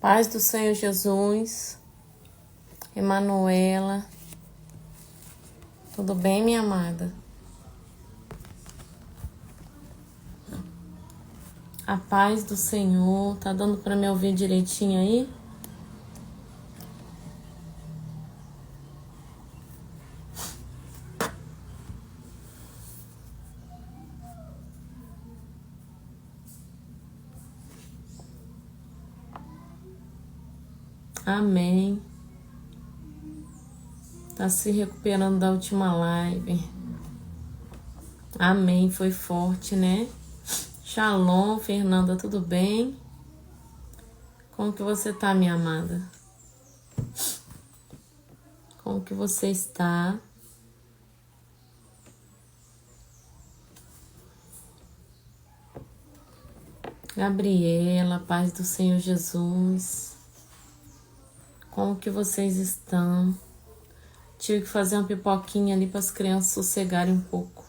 Paz do Senhor Jesus, Emanuela, tudo bem, minha amada? A paz do Senhor, tá dando para me ouvir direitinho aí? Amém. Tá se recuperando da última live. Amém, foi forte, né? Shalom, Fernanda, tudo bem? Como que você tá, minha amada? Como que você está? Gabriela, paz do Senhor Jesus. Como que vocês estão? Tive que fazer uma pipoquinha ali para as crianças sossegarem um pouco.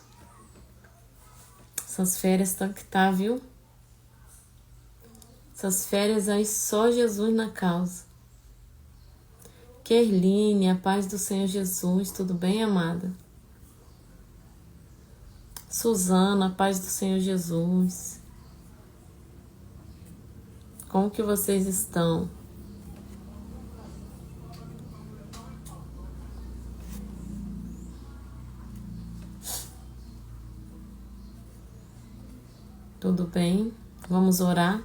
Essas férias estão que tá, viu? Essas férias aí só Jesus na causa. Kerline, a paz do Senhor Jesus, tudo bem, amada? Suzana, a paz do Senhor Jesus. Como que vocês estão? Tudo bem? Vamos orar?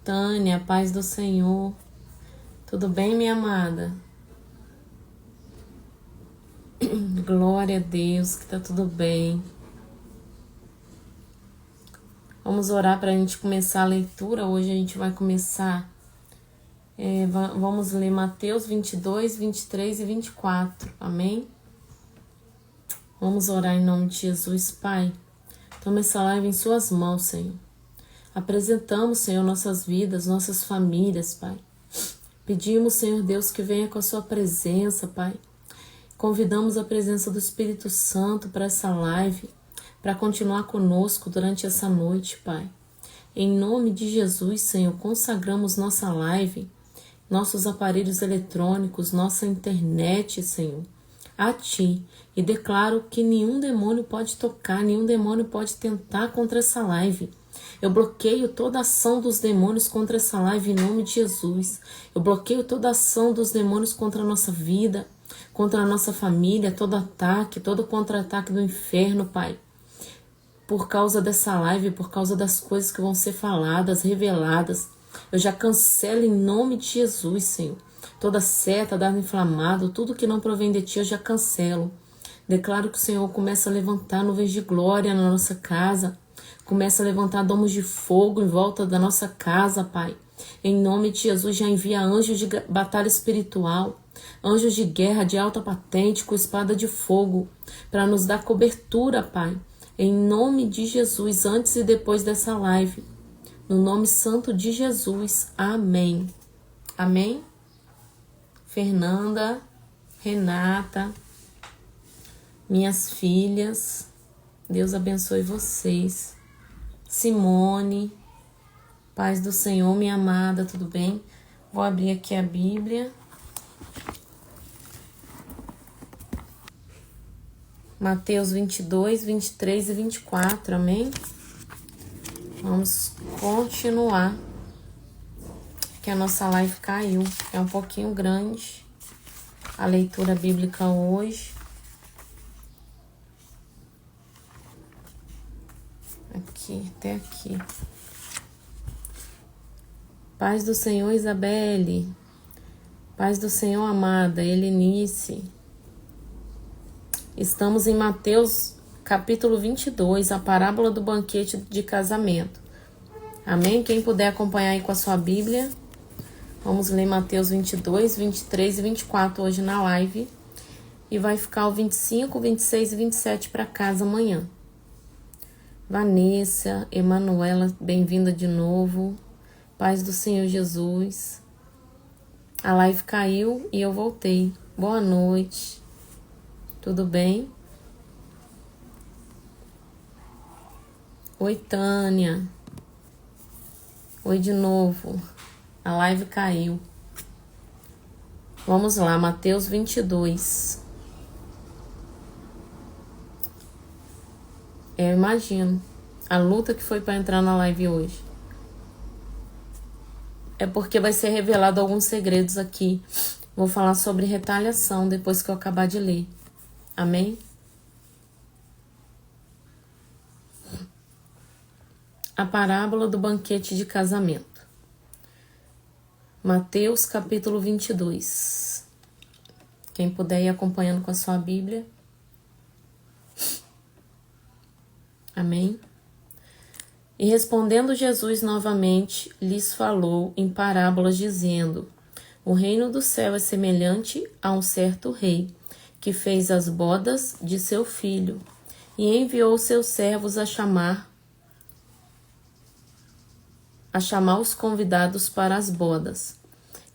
Tânia, a paz do Senhor. Tudo bem, minha amada? Glória a Deus, que tá tudo bem. Vamos orar para a gente começar a leitura. Hoje a gente vai começar, vamos ler Mateus 22, 23 e 24, amém? Vamos orar em nome de Jesus, Pai. Toma essa live em suas mãos, Senhor. Apresentamos, Senhor, nossas vidas, nossas famílias, Pai. Pedimos, Senhor Deus, que venha com a sua presença, Pai. Convidamos a presença do Espírito Santo para essa live, para continuar conosco durante essa noite, Pai. Em nome de Jesus, Senhor, consagramos nossa live, nossos aparelhos eletrônicos, nossa internet, Senhor, a Ti. E declaro que nenhum demônio pode tocar, nenhum demônio pode tentar contra essa live. Eu bloqueio toda ação dos demônios contra essa live em nome de Jesus. Eu bloqueio toda ação dos demônios contra a nossa vida, contra a nossa família, todo ataque, todo contra-ataque do inferno, Pai. Por causa dessa live, por causa das coisas que vão ser faladas, reveladas, eu já cancelo em nome de Jesus, Senhor. Toda seta, dardo inflamado, tudo que não provém de Ti, eu já cancelo. Declaro que o Senhor começa a levantar nuvens de glória na nossa casa, começa a levantar domos de fogo em volta da nossa casa, Pai. Em nome de Jesus, já envia anjos de batalha espiritual, anjos de guerra de alta patente com espada de fogo, para nos dar cobertura, Pai. Em nome de Jesus, antes e depois dessa live. No nome santo de Jesus. Amém. Amém? Fernanda, Renata, minhas filhas, Deus abençoe vocês. Simone, paz do Senhor, minha amada, tudo bem? Vou abrir aqui a Bíblia. Mateus 22, 23 e 24, amém? Vamos continuar, que a nossa live caiu, é um pouquinho grande a leitura bíblica hoje. Aqui, até aqui. Paz do Senhor, Isabelle. Paz do Senhor, amada, Helenice. Estamos em Mateus capítulo 22, a parábola do banquete de casamento. Amém? Quem puder acompanhar aí com a sua Bíblia, vamos ler Mateus 22, 23 e 24 hoje na live. E vai ficar o 25, 26 e 27 para casa amanhã. Vanessa, Emanuela, bem-vinda de novo. Paz do Senhor Jesus. A live caiu e eu voltei. Boa noite. Tudo bem? Oi, Tânia. Oi de novo. A live caiu. Vamos lá, Mateus 22. Eu imagino a luta que foi para entrar na live hoje. É porque vai ser revelado alguns segredos aqui. Vou falar sobre retaliação depois que eu acabar de ler. Amém? A parábola do banquete de casamento. Mateus capítulo 22. Quem puder ir acompanhando com a sua Bíblia. Amém? E respondendo Jesus novamente, lhes falou em parábolas, dizendo: O reino do céu é semelhante a um certo rei, que fez as bodas de seu filho, e enviou seus servos a chamar os convidados para as bodas.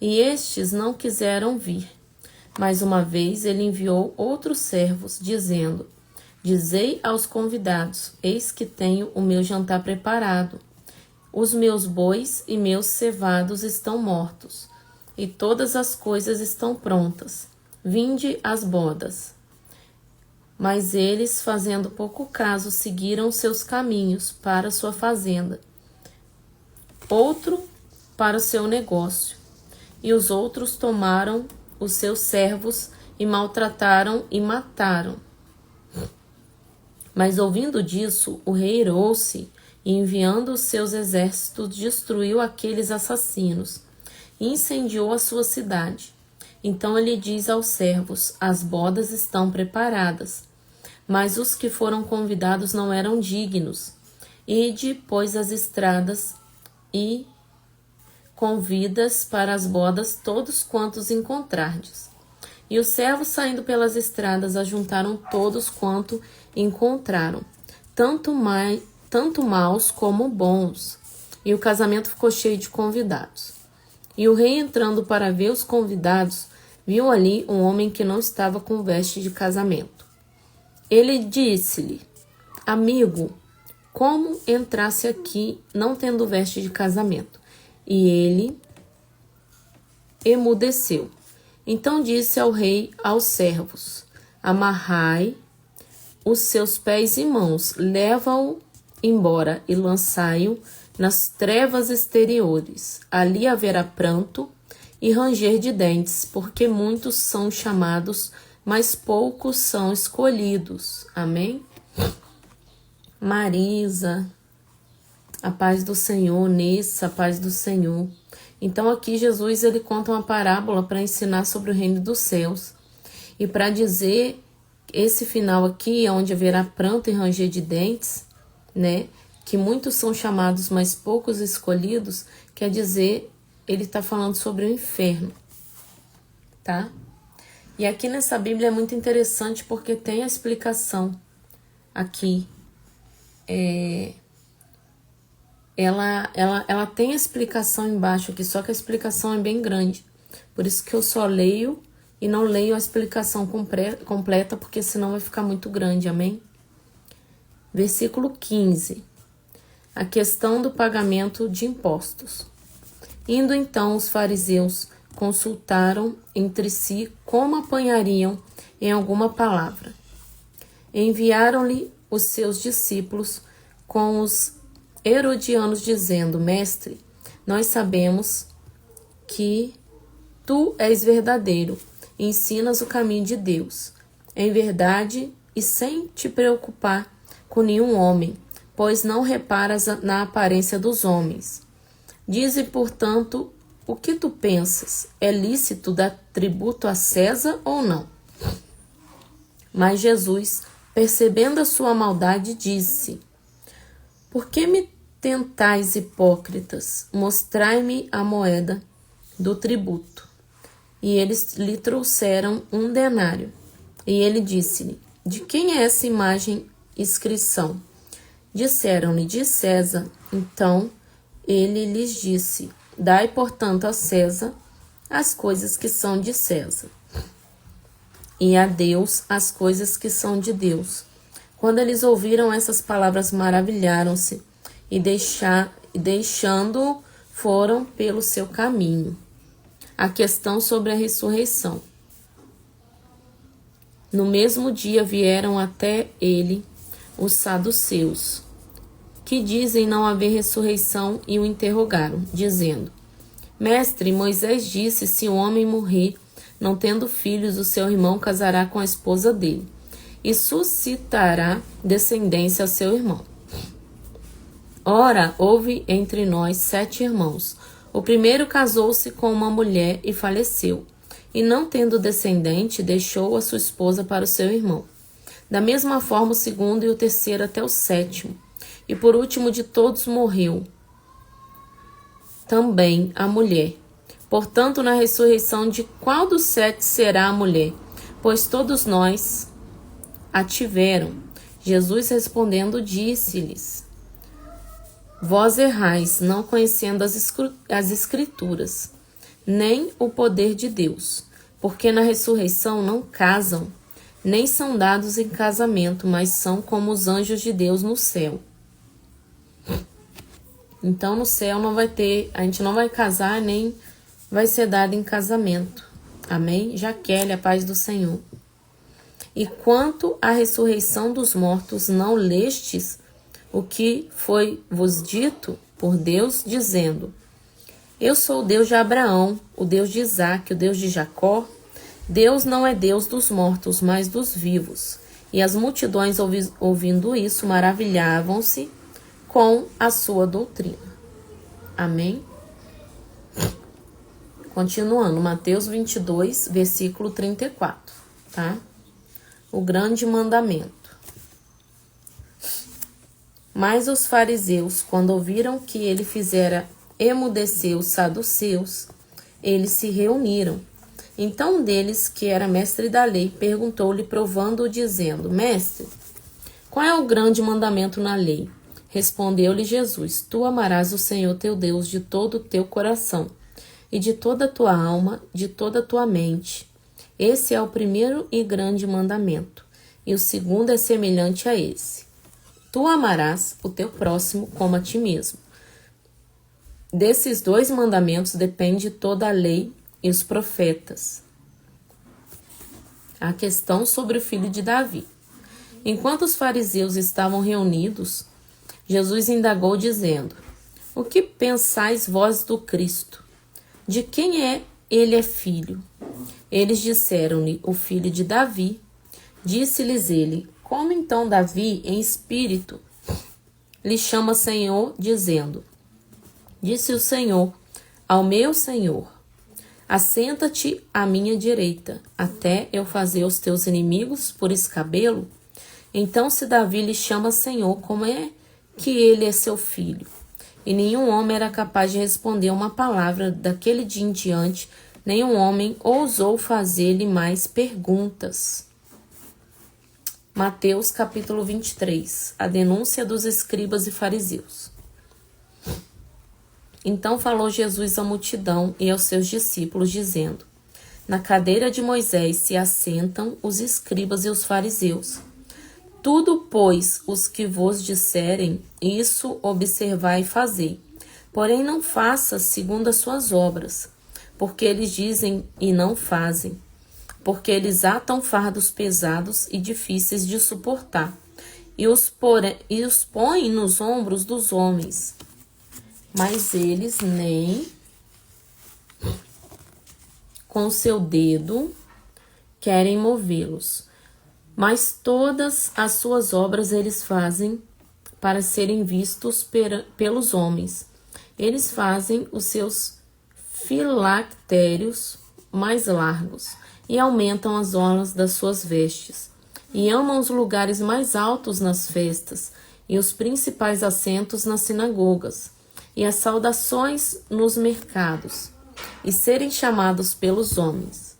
E estes não quiseram vir. Mais uma vez ele enviou outros servos, dizendo: Dizei aos convidados: Eis que tenho o meu jantar preparado. Os meus bois e meus cevados estão mortos, e todas as coisas estão prontas. Vinde às bodas. Mas eles, fazendo pouco caso, seguiram seus caminhos para sua fazenda, outro para o seu negócio. E os outros tomaram os seus servos e maltrataram e mataram. Mas ouvindo disso, o rei irou-se e, enviando os seus exércitos, destruiu aqueles assassinos e incendiou a sua cidade. Então ele diz aos servos: As bodas estão preparadas, mas os que foram convidados não eram dignos. Ide, pois, às estradas e convidas para as bodas todos quantos encontrardes. E os servos, saindo pelas estradas, ajuntaram todos quanto encontraram, tanto maus como bons. E o casamento ficou cheio de convidados. E o rei, entrando para ver os convidados, viu ali um homem que não estava com veste de casamento. Ele disse-lhe: Amigo, como entrasse aqui não tendo veste de casamento? E ele emudeceu. Então disse ao rei aos servos: Amarrai os seus pés e mãos, leva-o embora e lançai-o nas trevas exteriores. Ali haverá pranto e ranger de dentes, porque muitos são chamados, mas poucos são escolhidos. Amém? Marisa, a paz do Senhor. Nessa, a paz do Senhor. Então aqui Jesus ele conta uma parábola para ensinar sobre o reino dos céus. E para dizer esse final aqui, onde haverá pranto e ranger de dentes, né? Que muitos são chamados, mas poucos escolhidos, quer dizer, ele está falando sobre o inferno, tá? E aqui nessa Bíblia é muito interessante porque tem a explicação aqui. Ela tem a explicação embaixo aqui, só que a explicação é bem grande. Por isso que eu só leio e não leio a explicação completa, porque senão vai ficar muito grande, amém? Versículo 15. A questão do pagamento de impostos. Indo então os fariseus consultaram entre si como apanhariam em alguma palavra. Enviaram-lhe os seus discípulos com os herodianos, dizendo: Mestre, nós sabemos que tu és verdadeiro e ensinas o caminho de Deus, em verdade e sem te preocupar com nenhum homem, pois não reparas na aparência dos homens. Dize, portanto, o que tu pensas? É lícito dar tributo a César ou não? Mas Jesus, percebendo a sua maldade, disse: Por que me tentais, hipócritas? Mostrai-me a moeda do tributo. E eles lhe trouxeram um denário. E ele disse-lhe: De quem é essa imagem inscrição? Disseram-lhe: De César. Então ele lhes disse: Dai, portanto, a César as coisas que são de César, e a Deus as coisas que são de Deus. Quando eles ouviram essas palavras, maravilharam-se e deixando foram pelo seu caminho. A questão sobre a ressurreição. No mesmo dia vieram até ele os saduceus, que dizem não haver ressurreição, e o interrogaram, dizendo: Mestre, Moisés disse, se o homem morrer, não tendo filhos, o seu irmão casará com a esposa dele, e suscitará descendência ao seu irmão. Ora, houve entre nós 7 irmãos. O primeiro casou-se com uma mulher e faleceu, e não tendo descendente, deixou a sua esposa para o seu irmão. Da mesma forma o segundo e o terceiro até o 7º. E por último de todos morreu também a mulher. Portanto, na ressurreição, de qual dos 7 será a mulher? Pois todos nós a tiveram. Jesus respondendo disse-lhes: Vós errais, não conhecendo as Escrituras, nem o poder de Deus, porque na ressurreição não casam, nem são dados em casamento, mas são como os anjos de Deus no céu. Então no céu não vai ter, a gente não vai casar, nem vai ser dado em casamento. Amém? Jaquele, a paz do Senhor. E quanto à ressurreição dos mortos, não lestes o que foi vos dito por Deus, dizendo: Eu sou o Deus de Abraão, o Deus de Isaque, o Deus de Jacó. Deus não é Deus dos mortos, mas dos vivos. E as multidões, ouvindo isso, maravilhavam-se com a sua doutrina. Amém? Continuando, Mateus 22, versículo 34, tá? O grande mandamento. Mas os fariseus, quando ouviram que ele fizera emudecer os saduceus, eles se reuniram. Então um deles, que era mestre da lei, perguntou-lhe, provando-o, dizendo: Mestre, qual é o grande mandamento na lei? Respondeu-lhe Jesus: Tu amarás o Senhor teu Deus de todo o teu coração, e de toda a tua alma, de toda a tua mente. Esse é o primeiro e grande mandamento, e o segundo é semelhante a esse: Tu amarás o teu próximo como a ti mesmo. Desses 2 mandamentos depende toda a lei e os profetas. A questão sobre o filho de Davi. Enquanto os fariseus estavam reunidos, Jesus indagou, dizendo: O que pensais vós do Cristo? De quem ele é filho? Eles disseram-lhe: O filho de Davi. Disse-lhes ele: Como então Davi, em espírito, lhe chama Senhor, dizendo: Disse o Senhor ao meu Senhor: Assenta-te à minha direita, até eu fazer os teus inimigos por escabelo? Então, se Davi lhe chama Senhor, como é que ele é seu filho? E nenhum homem era capaz de responder uma palavra. Daquele dia em diante, nenhum homem ousou fazer-lhe mais perguntas. Mateus capítulo 23. A denúncia dos escribas e fariseus. Então falou Jesus à multidão e aos seus discípulos, dizendo: Na cadeira de Moisés se assentam os escribas e os fariseus. Tudo, pois, os que vos disserem, isso observai e fazei. Porém não faça segundo as suas obras, porque eles dizem e não fazem. Porque eles atam fardos pesados e difíceis de suportar, e os põem nos ombros dos homens. Mas eles nem com seu dedo querem movê-los. Mas todas as suas obras eles fazem para serem vistos pelos homens. Eles fazem os seus filactérios mais largos e aumentam as orlas das suas vestes, e amam os lugares mais altos nas festas e os principais assentos nas sinagogas, e as saudações nos mercados, e serem chamados pelos homens: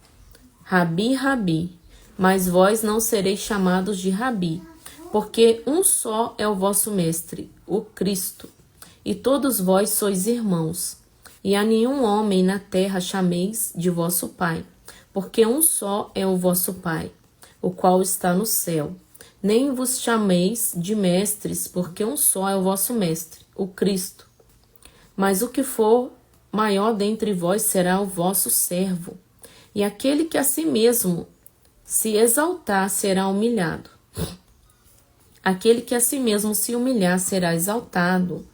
Rabi, Rabi. Mas vós não sereis chamados de Rabi, porque um só é o vosso mestre, o Cristo, e todos vós sois irmãos. E a nenhum homem na terra chameis de vosso Pai, porque um só é o vosso Pai, o qual está no céu. Nem vos chameis de mestres, porque um só é o vosso mestre, o Cristo. Mas o que for maior dentre vós será o vosso servo. E aquele que a si mesmo se exaltar será humilhado. Aquele que a si mesmo se humilhar será exaltado.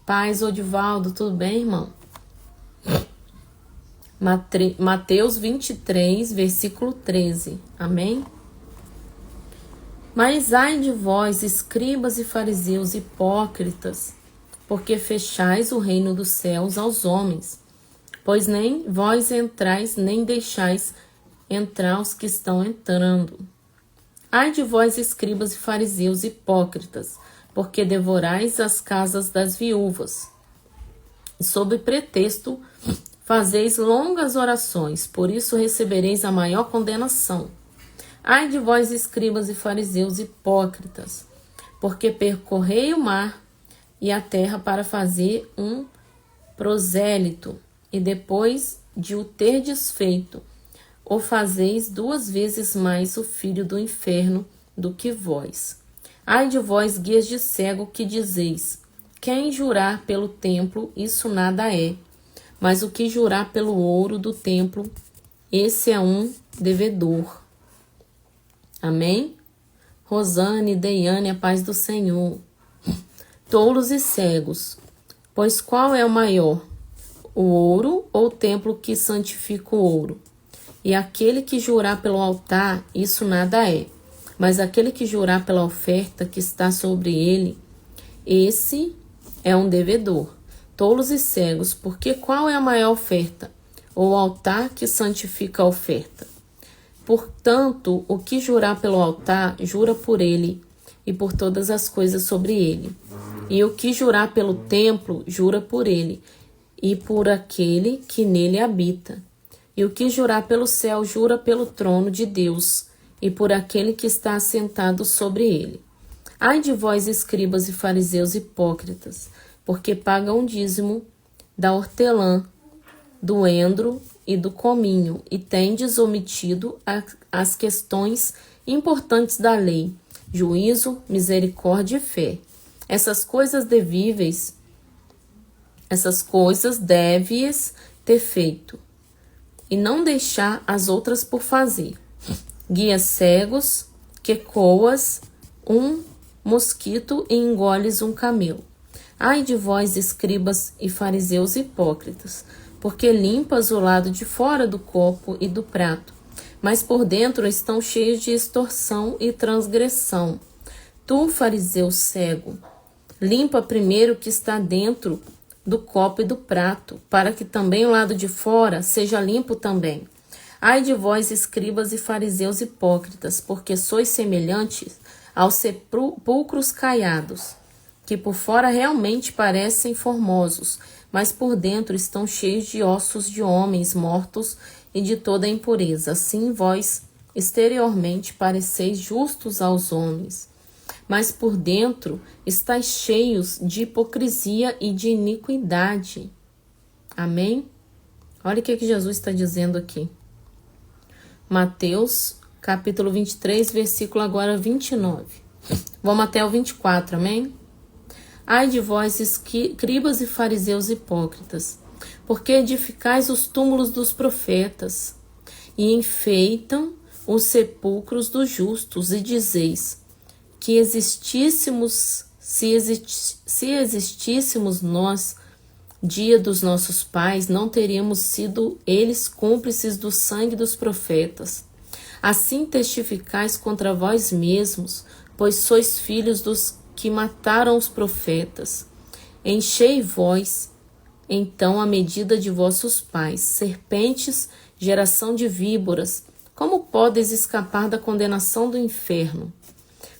Paz, Odivaldo, tudo bem, irmão? Mateus 23, versículo 13. Amém? Mas ai de vós, escribas e fariseus hipócritas, porque fechais o reino dos céus aos homens. Pois nem vós entrais, nem deixais entrar os que estão entrando. Ai de vós, escribas e fariseus hipócritas, porque devorais as casas das viúvas. E sob pretexto fazeis longas orações, por isso recebereis a maior condenação. Ai de vós, escribas e fariseus hipócritas, porque percorrei o mar e a terra para fazer um prosélito, e depois de o ter desfeito, o fazeis 2 vezes mais o filho do inferno do que vós. Ai de vós, guias de cego, que dizeis: quem jurar pelo templo, isso nada é, mas o que jurar pelo ouro do templo, esse é um devedor. Amém? Rosane, Deiane, a paz do Senhor. Tolos e cegos, pois qual é o maior, o ouro ou o templo que santifica o ouro? E aquele que jurar pelo altar, isso nada é, mas aquele que jurar pela oferta que está sobre ele, esse é um devedor. Tolos e cegos, porque qual é a maior oferta? Ou o altar que santifica a oferta? Portanto, o que jurar pelo altar, jura por ele e por todas as coisas sobre ele. E o que jurar pelo templo, jura por ele e por aquele que nele habita. E o que jurar pelo céu, jura pelo trono de Deus e por aquele que está assentado sobre ele. Ai de vós, escribas e fariseus hipócritas, porque pagam o dízimo da hortelã, do endro e do cominho, e tendes omitido as questões importantes da lei, juízo, misericórdia e fé. Essas coisas deves ter feito, e não deixar as outras por fazer. Guias cegos, que coas um mosquito e engoles um camelo. Ai de vós, escribas e fariseus hipócritas, porque limpas o lado de fora do copo e do prato, mas por dentro estão cheios de extorsão e transgressão. Tu, fariseu cego, limpa primeiro o que está dentro do copo e do prato, para que também o lado de fora seja limpo também. Ai de vós, escribas e fariseus hipócritas, porque sois semelhantes aos sepulcros caiados, que por fora realmente parecem formosos, mas por dentro estão cheios de ossos de homens mortos e de toda impureza. Assim vós, exteriormente, pareceis justos aos homens, mas por dentro estáis cheios de hipocrisia e de iniquidade. Amém? Olha o que Jesus está dizendo aqui. Mateus, capítulo 23, versículo agora 29. Vamos até o 24, amém? Ai de vós, escribas e fariseus hipócritas, porque edificais os túmulos dos profetas e enfeitam os sepulcros dos justos, e dizeis que se existíssemos nós, dia dos nossos pais, não teríamos sido eles cúmplices do sangue dos profetas. Assim testificais contra vós mesmos, pois sois filhos dos que mataram os profetas. Enchei vós, então, a medida de vossos pais, serpentes, geração de víboras, como podeis escapar da condenação do inferno?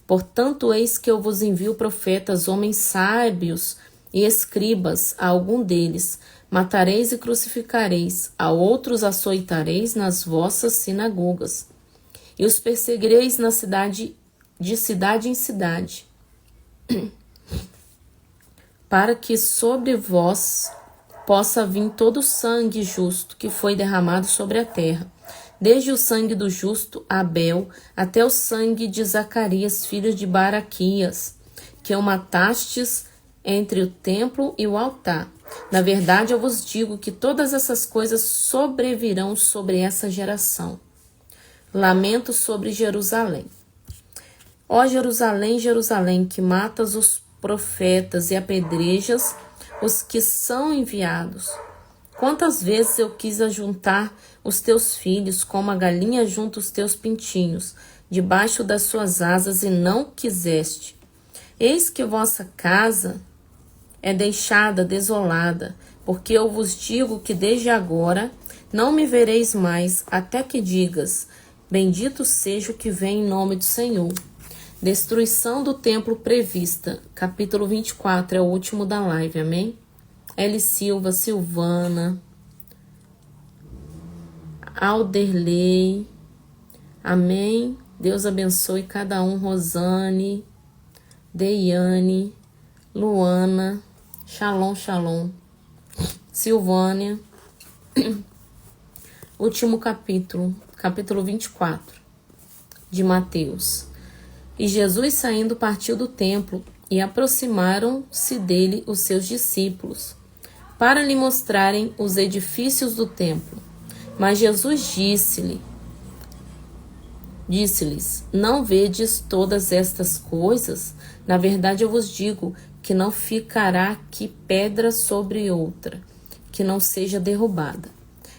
Portanto, eis que eu vos envio profetas, homens sábios e escribas, a algum deles matareis e crucificareis, a outros açoitareis nas vossas sinagogas, e os perseguireis na cidade, de cidade em cidade, para que sobre vós possa vir todo o sangue justo que foi derramado sobre a terra, desde o sangue do justo Abel até o sangue de Zacarias, filho de Baraquias, que o matastes entre o templo e o altar. Na verdade, eu vos digo que todas essas coisas sobrevirão sobre essa geração. Lamento sobre Jerusalém. Ó Jerusalém, Jerusalém, que matas os profetas e apedrejas os que são enviados. Quantas vezes eu quis ajuntar os teus filhos, como a galinha junta os teus pintinhos, debaixo das suas asas, e não quiseste. Eis que vossa casa é deixada desolada, porque eu vos digo que desde agora não me vereis mais, até que digas, bendito seja o que vem em nome do Senhor. Destruição do templo prevista. Capítulo 24 é o último da live, amém? Eli Silva, Silvana, Alderley, amém? Deus abençoe cada um. Rosane, Deiane, Luana, Shalom, Shalom, Silvânia. Último capítulo, capítulo 24 de Mateus. E Jesus, saindo, partiu do templo, e aproximaram-se dele os seus discípulos, para lhe mostrarem os edifícios do templo. Mas Jesus disse-lhes, não vedes todas estas coisas? Na verdade eu vos digo que não ficará aqui pedra sobre outra, que não seja derrubada.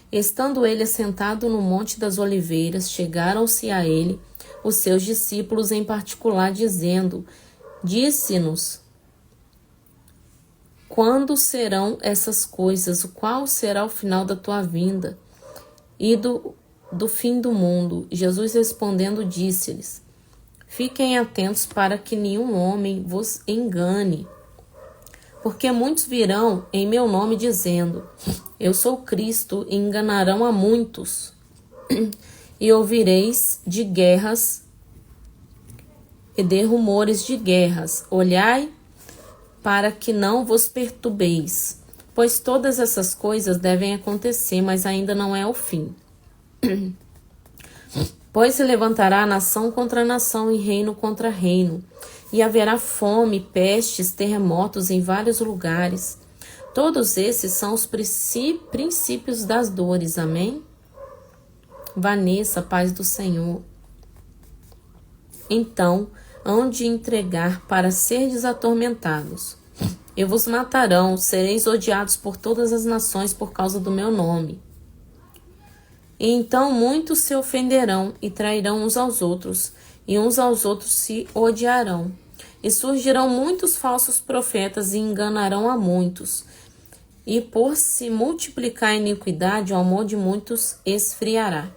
Estando ele assentado no Monte das Oliveiras, chegaram-se a ele os seus discípulos em particular, dizendo, disse-nos, quando serão essas coisas? Qual será o final da tua vinda e do fim do mundo? Jesus respondendo disse-lhes, fiquem atentos para que nenhum homem vos engane, porque muitos virão em meu nome dizendo, eu sou Cristo, e enganarão a muitos. E ouvireis de guerras e de rumores de guerras. Olhai para que não vos perturbeis, pois todas essas coisas devem acontecer, mas ainda não é o fim. Pois se levantará nação contra nação e reino contra reino, e haverá fome, pestes, terremotos em vários lugares. Todos esses são os princípios das dores, amém? Vanessa, paz do Senhor. Então, hão de entregar para serdes atormentados. E vos matarão, sereis odiados por todas as nações por causa do meu nome. E então muitos se ofenderão e trairão uns aos outros, e uns aos outros se odiarão. E surgirão muitos falsos profetas e enganarão a muitos. E por se multiplicar a iniquidade, o amor de muitos esfriará.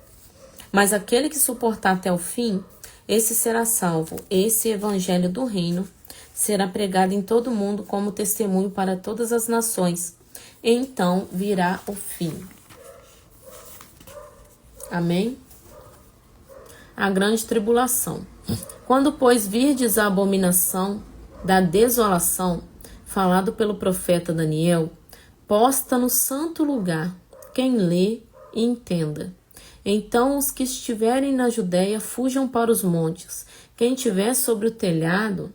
Mas aquele que suportar até o fim, esse será salvo. Esse evangelho do reino será pregado em todo o mundo como testemunho para todas as nações. E então virá o fim. Amém? A grande tribulação. Quando, pois, virdes a abominação da desolação, falado pelo profeta Daniel, posta no santo lugar, quem lê e entenda. Então os que estiverem na Judéia fujam para os montes. Quem estiver sobre o telhado,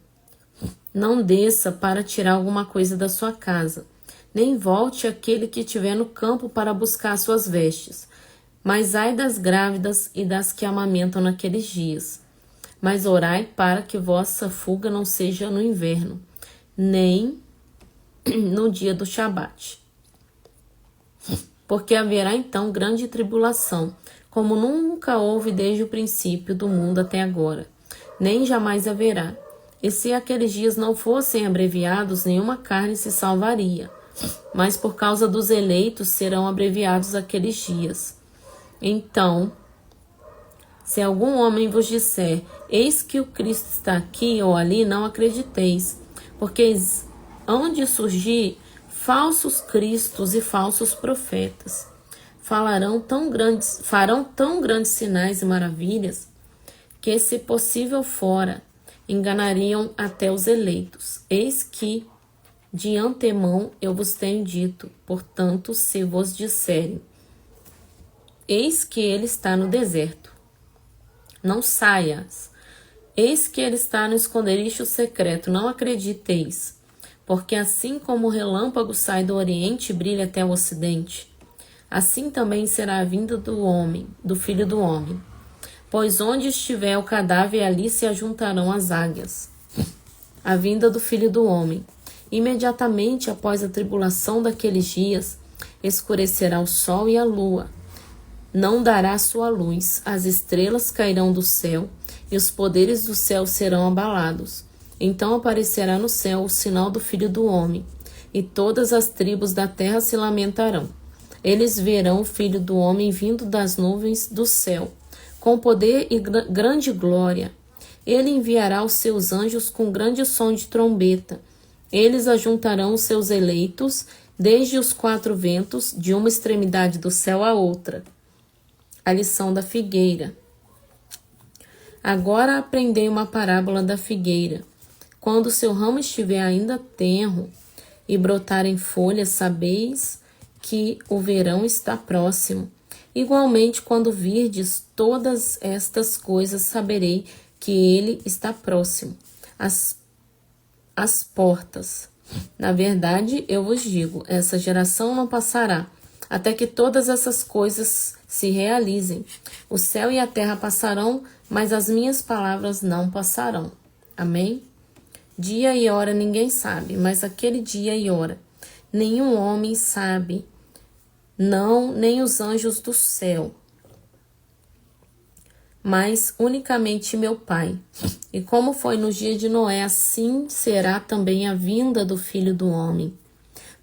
não desça para tirar alguma coisa da sua casa, nem volte aquele que estiver no campo para buscar suas vestes. Mas ai das grávidas e das que amamentam naqueles dias. Mas orai para que vossa fuga não seja no inverno, nem no dia do Shabat. Porque haverá então grande tribulação, como nunca houve desde o princípio do mundo até agora, nem jamais haverá. E se aqueles dias não fossem abreviados, nenhuma carne se salvaria. Mas por causa dos eleitos serão abreviados aqueles dias. Então, se algum homem vos disser, eis que o Cristo está aqui ou ali, não acrediteis, porque hão de surgir falsos cristos e falsos profetas. Farão tão grandes sinais e maravilhas, que, se possível fora, enganariam até os eleitos. Eis que, de antemão, eu vos tenho dito, portanto, se vos disserem, eis que ele está no deserto, não saias. Eis que ele está no esconderijo secreto, não acrediteis. Porque assim como o relâmpago sai do oriente e brilha até o ocidente, assim também será a vinda do homem, do Filho do Homem. Pois onde estiver o cadáver, ali se ajuntarão as águias. A vinda do Filho do Homem. Imediatamente após a tribulação daqueles dias, escurecerá o sol e a lua. Não dará sua luz, as estrelas cairão do céu, e os poderes do céu serão abalados. Então aparecerá no céu o sinal do Filho do Homem, e todas as tribos da terra se lamentarão. Eles verão o Filho do Homem vindo das nuvens do céu, com poder e grande glória. Ele enviará os seus anjos com grande som de trombeta. Eles ajuntarão os seus eleitos desde os quatro ventos, de uma extremidade do céu à outra. A lição da figueira. Agora aprendei uma parábola da figueira. Quando seu ramo estiver ainda tenro e brotarem folhas, sabeis que o verão está próximo. Igualmente, quando virdes todas estas coisas, saberei que ele está próximo, às portas. Na verdade, eu vos digo, essa geração não passará, até que todas essas coisas se realizem. O céu e a terra passarão, mas as minhas palavras não passarão. Amém? Dia e hora ninguém sabe, mas aquele dia e hora nenhum homem sabe, não, nem os anjos do céu, mas unicamente meu Pai. E como foi no dia de Noé, assim será também a vinda do Filho do Homem.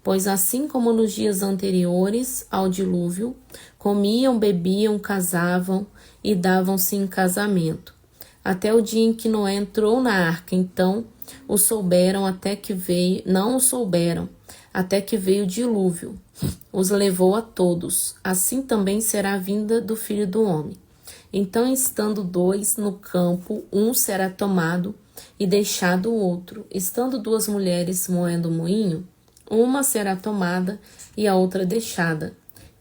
Pois assim como nos dias anteriores ao dilúvio, comiam, bebiam, casavam e davam-se em casamento, até o dia em que Noé entrou na arca. Então não o souberam até que veio o dilúvio. Os levou a todos. Assim também será a vinda do Filho do Homem. Então, estando dois no campo, um será tomado e deixado o outro. Estando duas mulheres moendo o moinho, uma será tomada e a outra deixada.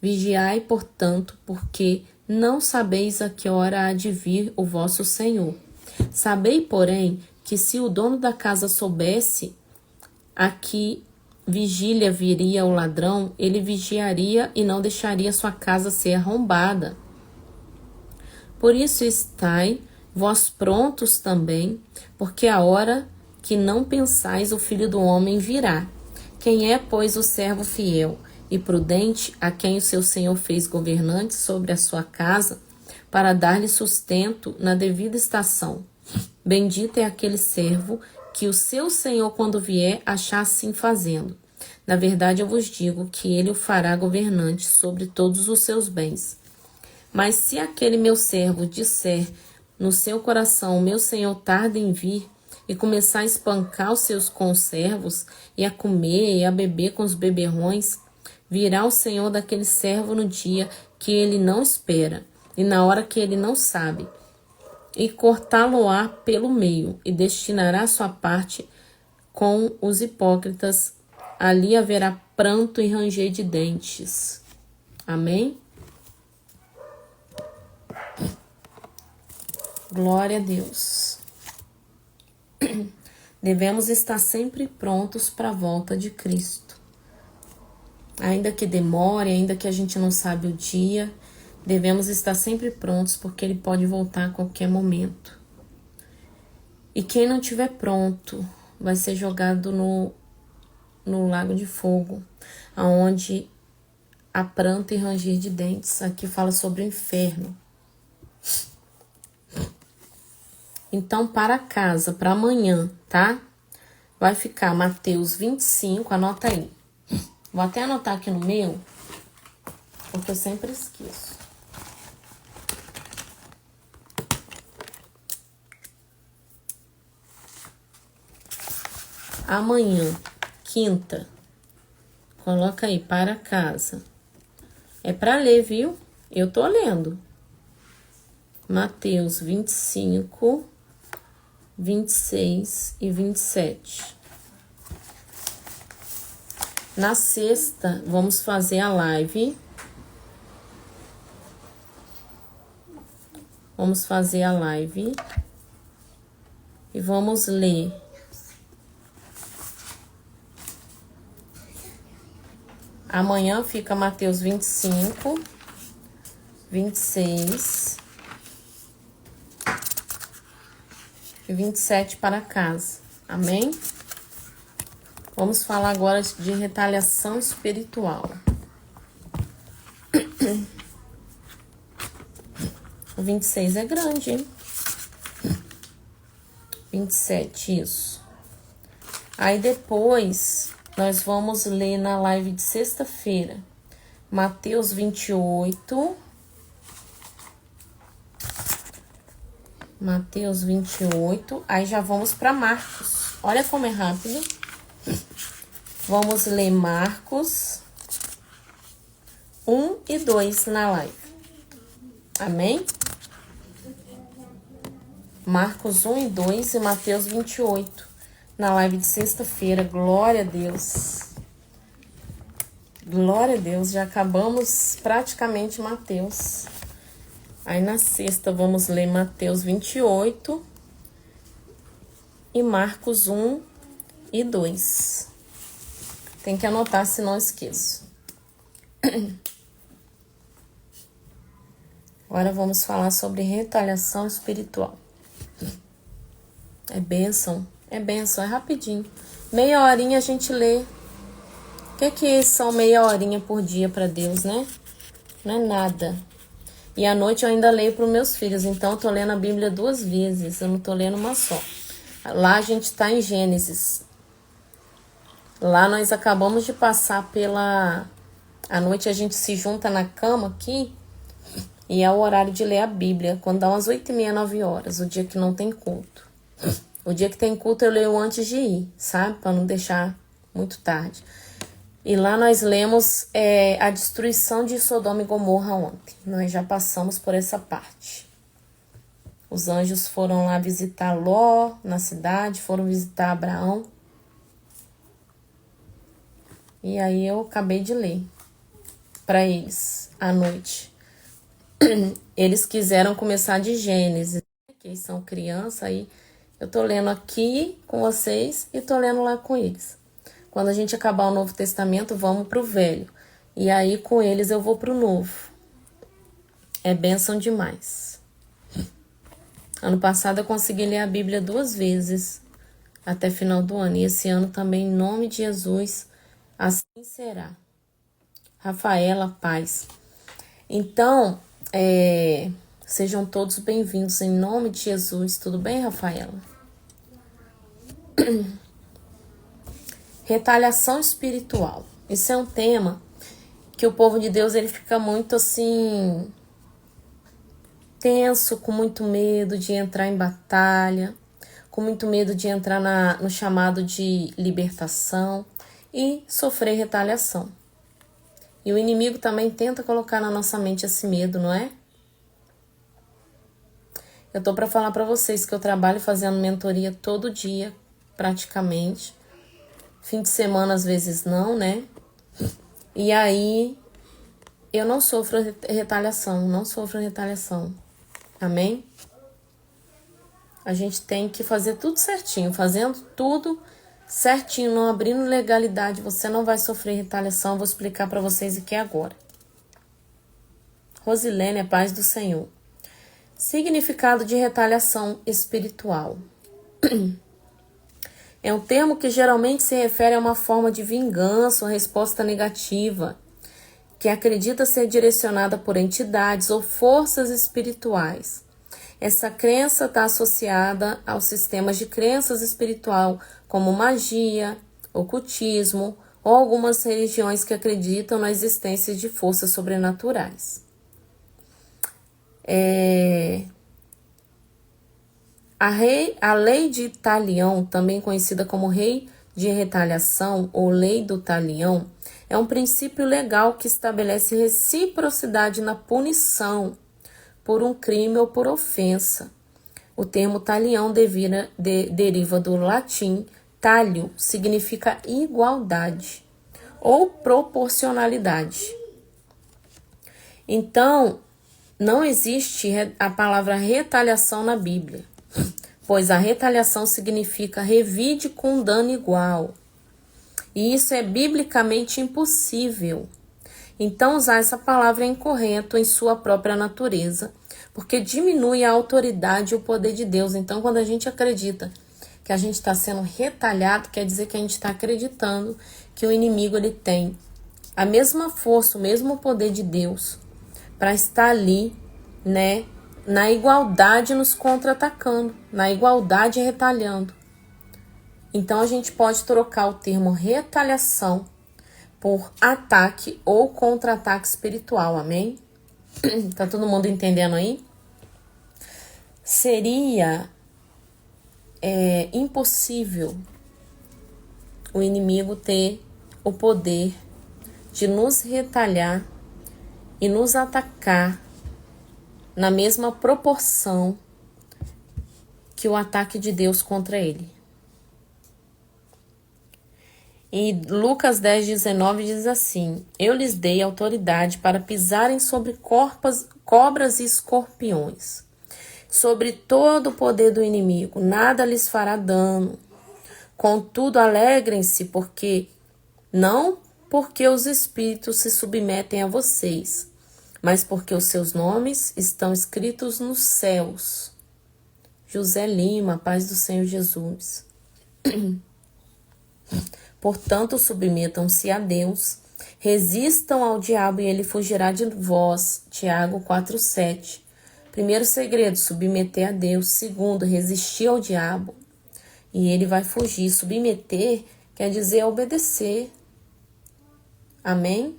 Vigiai, portanto, porque não sabeis a que hora há de vir o vosso Senhor. Sabei, porém, que se o dono da casa soubesse a que vigília viria o ladrão, ele vigiaria e não deixaria sua casa ser arrombada. Por isso estai vós prontos também, porque a hora que não pensais o Filho do Homem virá. Quem é, pois, o servo fiel e prudente, a quem o seu Senhor fez governante sobre a sua casa, para dar-lhe sustento na devida estação? Bendito é aquele servo que o seu Senhor, quando vier, achar assim fazendo. Na verdade, eu vos digo que ele o fará governante sobre todos os seus bens. Mas se aquele meu servo disser no seu coração, o meu Senhor tarda em vir, e começar a espancar os seus conservos, e a comer e a beber com os beberrões, virá o Senhor daquele servo no dia que ele não espera, e na hora que ele não sabe, e cortá-lo-á pelo meio, e destinará sua parte com os hipócritas. Ali haverá pranto e ranger de dentes. Amém? Glória a Deus. Devemos estar sempre prontos para a volta de Cristo. Ainda que demore, ainda que a gente não sabe o dia, devemos estar sempre prontos, porque Ele pode voltar a qualquer momento. E quem não estiver pronto vai ser jogado no lago de fogo, aonde há pranto e ranger de dentes. Aqui fala sobre o inferno. Então, para casa, para amanhã, tá? Vai ficar Mateus 25, anota aí. Vou até anotar aqui no meu, porque eu sempre esqueço. Amanhã, quinta, coloca aí, para casa. É para ler, viu? Eu tô lendo. Mateus 25, 26 e 27. Na sexta, vamos fazer a live. Vamos fazer a live. E vamos ler Amanhã fica Mateus 25, 26 e 27 para casa. Amém? Vamos falar agora de retaliação espiritual. O 26 é grande, hein? 27, isso. Aí depois, nós vamos ler na live de sexta-feira, Mateus 28. Mateus 28. Aí já vamos para Marcos. Olha como é rápido. Vamos ler Marcos 1 e 2 na live. Amém? Marcos 1 e 2 e Mateus 28. Na live de sexta-feira. Glória a Deus. Glória a Deus. Já acabamos praticamente Mateus. Aí na sexta vamos ler Mateus 28 e Marcos 1 e 2. Tem que anotar, senão esqueço. Agora vamos falar sobre retaliação espiritual. É bênção, é rapidinho. Meia horinha a gente lê. O que são meia horinha por dia para Deus, né? Não é nada. E à noite eu ainda leio para os meus filhos, então eu tô lendo a Bíblia 2 vezes, eu não tô lendo uma só. Lá a gente tá em Gênesis. Lá nós acabamos de passar pela... À noite a gente se junta na cama aqui e é o horário de ler a Bíblia, quando dá umas 8h30, 9 horas, o dia que não tem culto. O dia que tem culto eu leio antes de ir, sabe? Para não deixar muito tarde. E lá nós lemos a destruição de Sodoma e Gomorra ontem. Nós já passamos por essa parte. Os anjos foram lá visitar Ló na cidade, foram visitar Abraão. E aí eu acabei de ler para eles à noite. Eles quiseram começar de Gênesis, que eles são criança, aí eu tô lendo aqui com vocês e tô lendo lá com eles. Quando a gente acabar o Novo Testamento, vamos pro Velho. E aí com eles eu vou pro Novo. É bênção demais. Ano passado eu consegui ler a Bíblia 2 vezes até final do ano. E esse ano também, em nome de Jesus, assim será. Rafaela, paz. Então, sejam todos bem-vindos em nome de Jesus. Tudo bem, Rafaela? Retaliação espiritual. Esse é um tema que o povo de Deus ele fica muito assim tenso, com muito medo de entrar em batalha, com muito medo de entrar no chamado de libertação e sofrer retaliação. E o inimigo também tenta colocar na nossa mente esse medo, não é? Eu tô para falar para vocês que eu trabalho fazendo mentoria todo dia, praticamente. Fim de semana às vezes não, né? E aí eu não sofro retaliação, não sofro retaliação. Amém? A gente tem que fazer tudo certinho, fazendo tudo certinho, não abrindo legalidade, você não vai sofrer retaliação. Eu vou explicar para vocês aqui agora. Rosilene, a paz do Senhor. Significado de retaliação espiritual. É um termo que geralmente se refere a uma forma de vingança ou resposta negativa, que acredita ser direcionada por entidades ou forças espirituais. Essa crença está associada aos sistemas de crenças espiritual, como magia, ocultismo ou algumas religiões que acreditam na existência de forças sobrenaturais. A lei de Talião, também conhecida como lei de retaliação ou lei do Talião, é um princípio legal que estabelece reciprocidade na punição por um crime ou por ofensa. O termo talião deriva do latim talio, significa igualdade ou proporcionalidade. Então, não existe a palavra retaliação na Bíblia, pois a retaliação significa revide com dano igual. E isso é biblicamente impossível. Então, usar essa palavra é incorreto em sua própria natureza, porque diminui a autoridade e o poder de Deus. Então, quando a gente acredita que a gente está sendo retalhado, quer dizer que a gente está acreditando que o inimigo ele tem a mesma força, o mesmo poder de Deus para estar ali, né, na igualdade nos contra-atacando, na igualdade retalhando. Então a gente pode trocar o termo retaliação por ataque ou contra-ataque espiritual, amém? Tá todo mundo entendendo aí? Seria impossível o inimigo ter o poder de nos retalhar e nos atacar na mesma proporção que o ataque de Deus contra ele. E Lucas 10:19 diz assim: eu lhes dei autoridade para pisarem sobre cobras e escorpiões, sobre todo o poder do inimigo, nada lhes fará dano. Contudo, alegrem-se, não porque os espíritos se submetem a vocês, mas porque os seus nomes estão escritos nos céus. José Lima, paz do Senhor Jesus. Portanto, submetam-se a Deus, resistam ao diabo e ele fugirá de vós. Tiago 4:7. Primeiro segredo, submeter a Deus. Segundo, resistir ao diabo e ele vai fugir. Submeter quer dizer obedecer. Amém?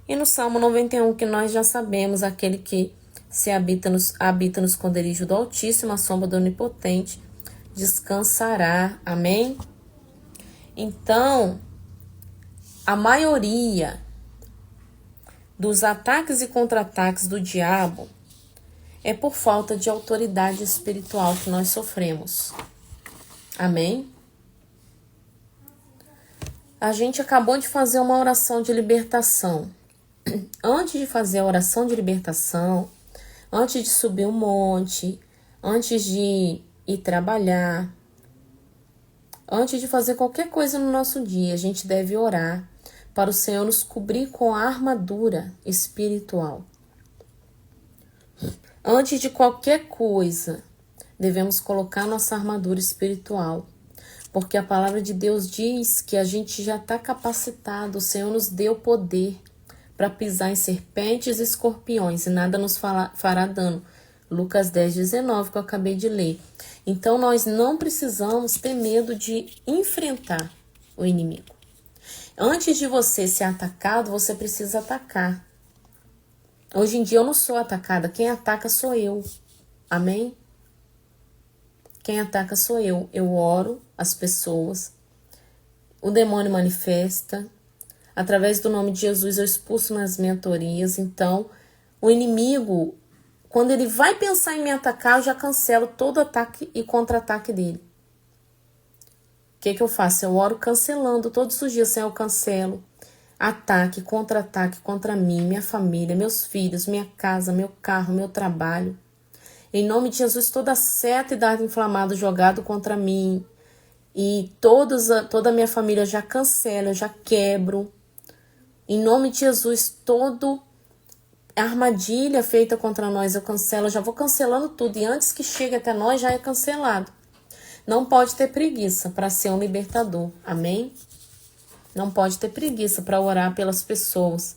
E no Salmo 91, que nós já sabemos, aquele que se habita no esconderijo do Altíssimo, a sombra do Onipotente, descansará. Amém? Então, a maioria dos ataques e contra-ataques do diabo é por falta de autoridade espiritual que nós sofremos. Amém? A gente acabou de fazer uma oração de libertação. Antes de fazer a oração de libertação, antes de subir um monte, antes de ir trabalhar, antes de fazer qualquer coisa no nosso dia, a gente deve orar para o Senhor nos cobrir com a armadura espiritual. Antes de qualquer coisa, devemos colocar nossa armadura espiritual, porque a palavra de Deus diz que a gente já está capacitado, o Senhor nos deu poder para pisar em serpentes e escorpiões e nada nos fará dano. Lucas 10:19, que eu acabei de ler. Então, nós não precisamos ter medo de enfrentar o inimigo. Antes de você ser atacado, você precisa atacar. Hoje em dia eu não sou atacada, quem ataca sou eu. Amém? Quem ataca sou eu. Eu oro as pessoas, o demônio manifesta. Através do nome de Jesus eu expulso nas mentorias. Então, o inimigo, quando ele vai pensar em me atacar, eu já cancelo todo ataque e contra-ataque dele. O que eu faço? Eu oro cancelando todos os dias. Senhor, eu cancelo ataque, contra-ataque contra mim, minha família, meus filhos, minha casa, meu carro, meu trabalho. Em nome de Jesus, toda seta e dardo inflamado jogado contra mim e toda a minha família eu já cancelo, eu já quebro. Em nome de Jesus, toda armadilha feita contra nós eu cancelo, eu já vou cancelando tudo. E antes que chegue até nós, já é cancelado. Não pode ter preguiça para ser um libertador. Amém? Não pode ter preguiça para orar pelas pessoas.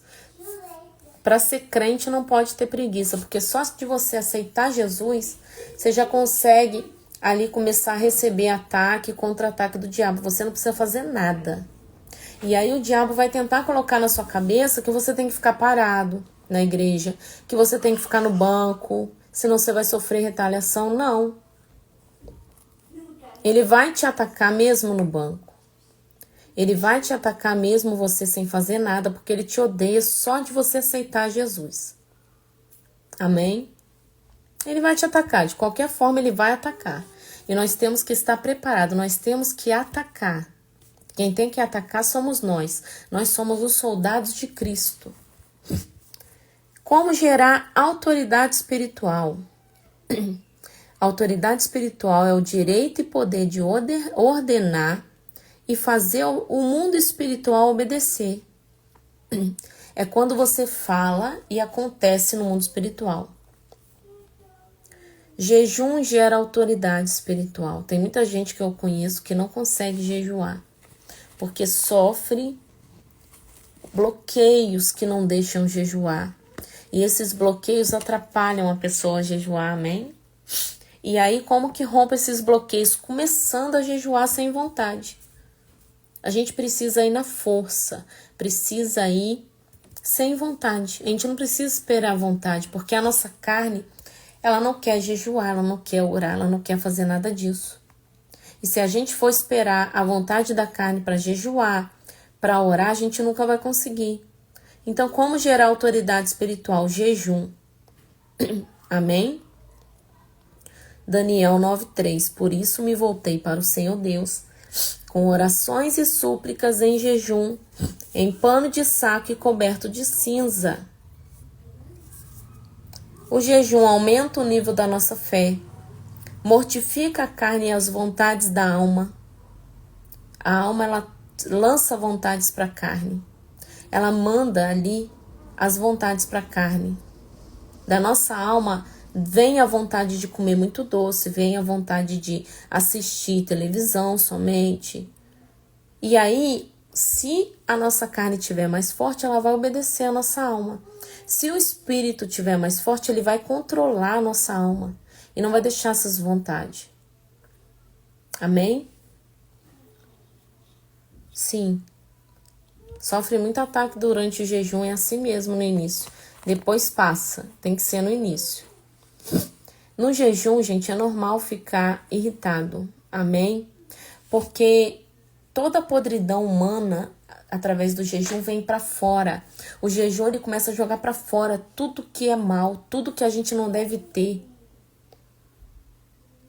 Para ser crente não pode ter preguiça, porque só de você aceitar Jesus, você já consegue ali começar a receber ataque e contra-ataque do diabo. Você não precisa fazer nada. E aí o diabo vai tentar colocar na sua cabeça que você tem que ficar parado na igreja, que você tem que ficar no banco, senão você vai sofrer retaliação. Não. Ele vai te atacar mesmo no banco. Ele vai te atacar mesmo você sem fazer nada, porque ele te odeia só de você aceitar Jesus. Amém? Ele vai te atacar, de qualquer forma ele vai atacar. E nós temos que estar preparados, nós temos que atacar. Quem tem que atacar somos nós. Nós somos os soldados de Cristo. Como gerar autoridade espiritual? A autoridade espiritual é o direito e poder de ordenar e fazer o mundo espiritual obedecer. É quando você fala e acontece no mundo espiritual. Jejum gera autoridade espiritual. Tem muita gente que eu conheço que não consegue jejuar, porque sofre bloqueios que não deixam jejuar. E esses bloqueios atrapalham a pessoa a jejuar, amém? E aí, como que rompe esses bloqueios? Começando a jejuar sem vontade. A gente precisa ir na força, precisa ir sem vontade. A gente não precisa esperar a vontade, porque a nossa carne, ela não quer jejuar, ela não quer orar, ela não quer fazer nada disso. E se a gente for esperar a vontade da carne para jejuar, para orar, a gente nunca vai conseguir. Então, como gerar autoridade espiritual? Jejum. Amém? Daniel 9:3. Por isso me voltei para o Senhor Deus, com orações e súplicas em jejum, em pano de saco e coberto de cinza. O jejum aumenta o nível da nossa fé, mortifica a carne e as vontades da alma. A alma, ela lança vontades para a carne. Ela manda ali as vontades para a carne. Da nossa alma vem a vontade de comer muito doce, vem a vontade de assistir televisão somente. E aí, se a nossa carne estiver mais forte, ela vai obedecer a nossa alma. Se o espírito estiver mais forte, ele vai controlar a nossa alma e não vai deixar essas vontades. Amém? Sim. Sofre muito ataque durante o jejum, é assim mesmo no início. Depois passa, tem que ser no início. No jejum, gente, é normal ficar irritado. Amém? Porque toda a podridão humana, através do jejum, vem para fora. O jejum, ele começa a jogar para fora tudo que é mal, tudo que a gente não deve ter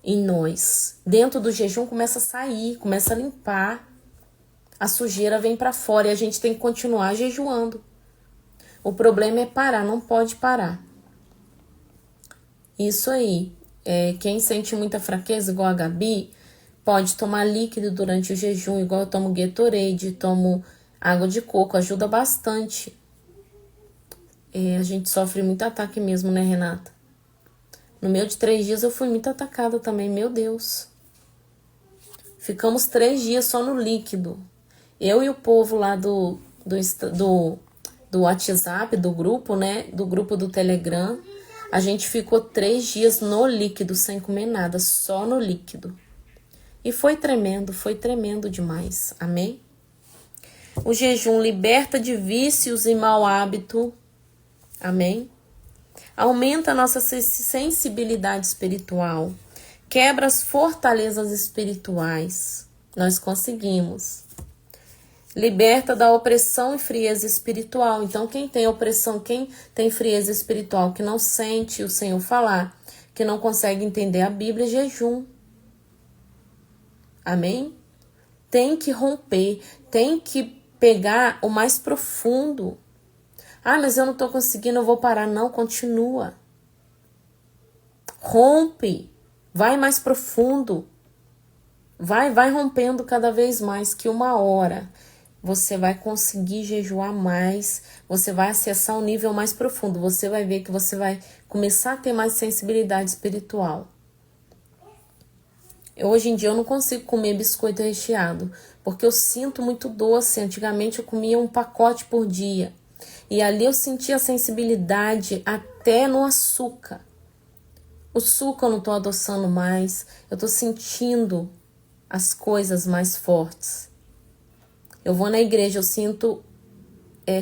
em nós. Dentro do jejum começa a sair, começa a limpar. A sujeira vem para fora e a gente tem que continuar jejuando. O problema é parar, não pode parar. Isso aí. Quem sente muita fraqueza, igual a Gabi, pode tomar líquido durante o jejum, igual eu tomo Gatorade, tomo água de coco, ajuda bastante. A gente sofre muito ataque mesmo, né, Renata? No meu de 3 dias eu fui muito atacada também, meu Deus. Ficamos 3 dias só no líquido. Eu e o povo lá do WhatsApp, do grupo, né? Do grupo do Telegram. A gente ficou 3 dias no líquido, sem comer nada, só no líquido. E foi tremendo demais. Amém? O jejum liberta de vícios e mau hábito. Amém? Aumenta a nossa sensibilidade espiritual. Quebra as fortalezas espirituais. Nós conseguimos. Liberta da opressão e frieza espiritual. Então, quem tem opressão, quem tem frieza espiritual, que não sente o Senhor falar, que não consegue entender a Bíblia, é jejum. Amém? Tem que romper, tem que pegar o mais profundo. Ah, mas eu não estou conseguindo, eu vou parar. Não, continua. Rompe, vai mais profundo. Vai rompendo cada vez mais, que uma hora você vai conseguir jejuar mais, você vai acessar um nível mais profundo, você vai ver que você vai começar a ter mais sensibilidade espiritual. Hoje em dia eu não consigo comer biscoito recheado, porque eu sinto muito doce. Antigamente eu comia um pacote por dia, e ali eu sentia a sensibilidade até no açúcar. O suco eu não estou adoçando mais, eu estou sentindo as coisas mais fortes. Eu vou na igreja, eu sinto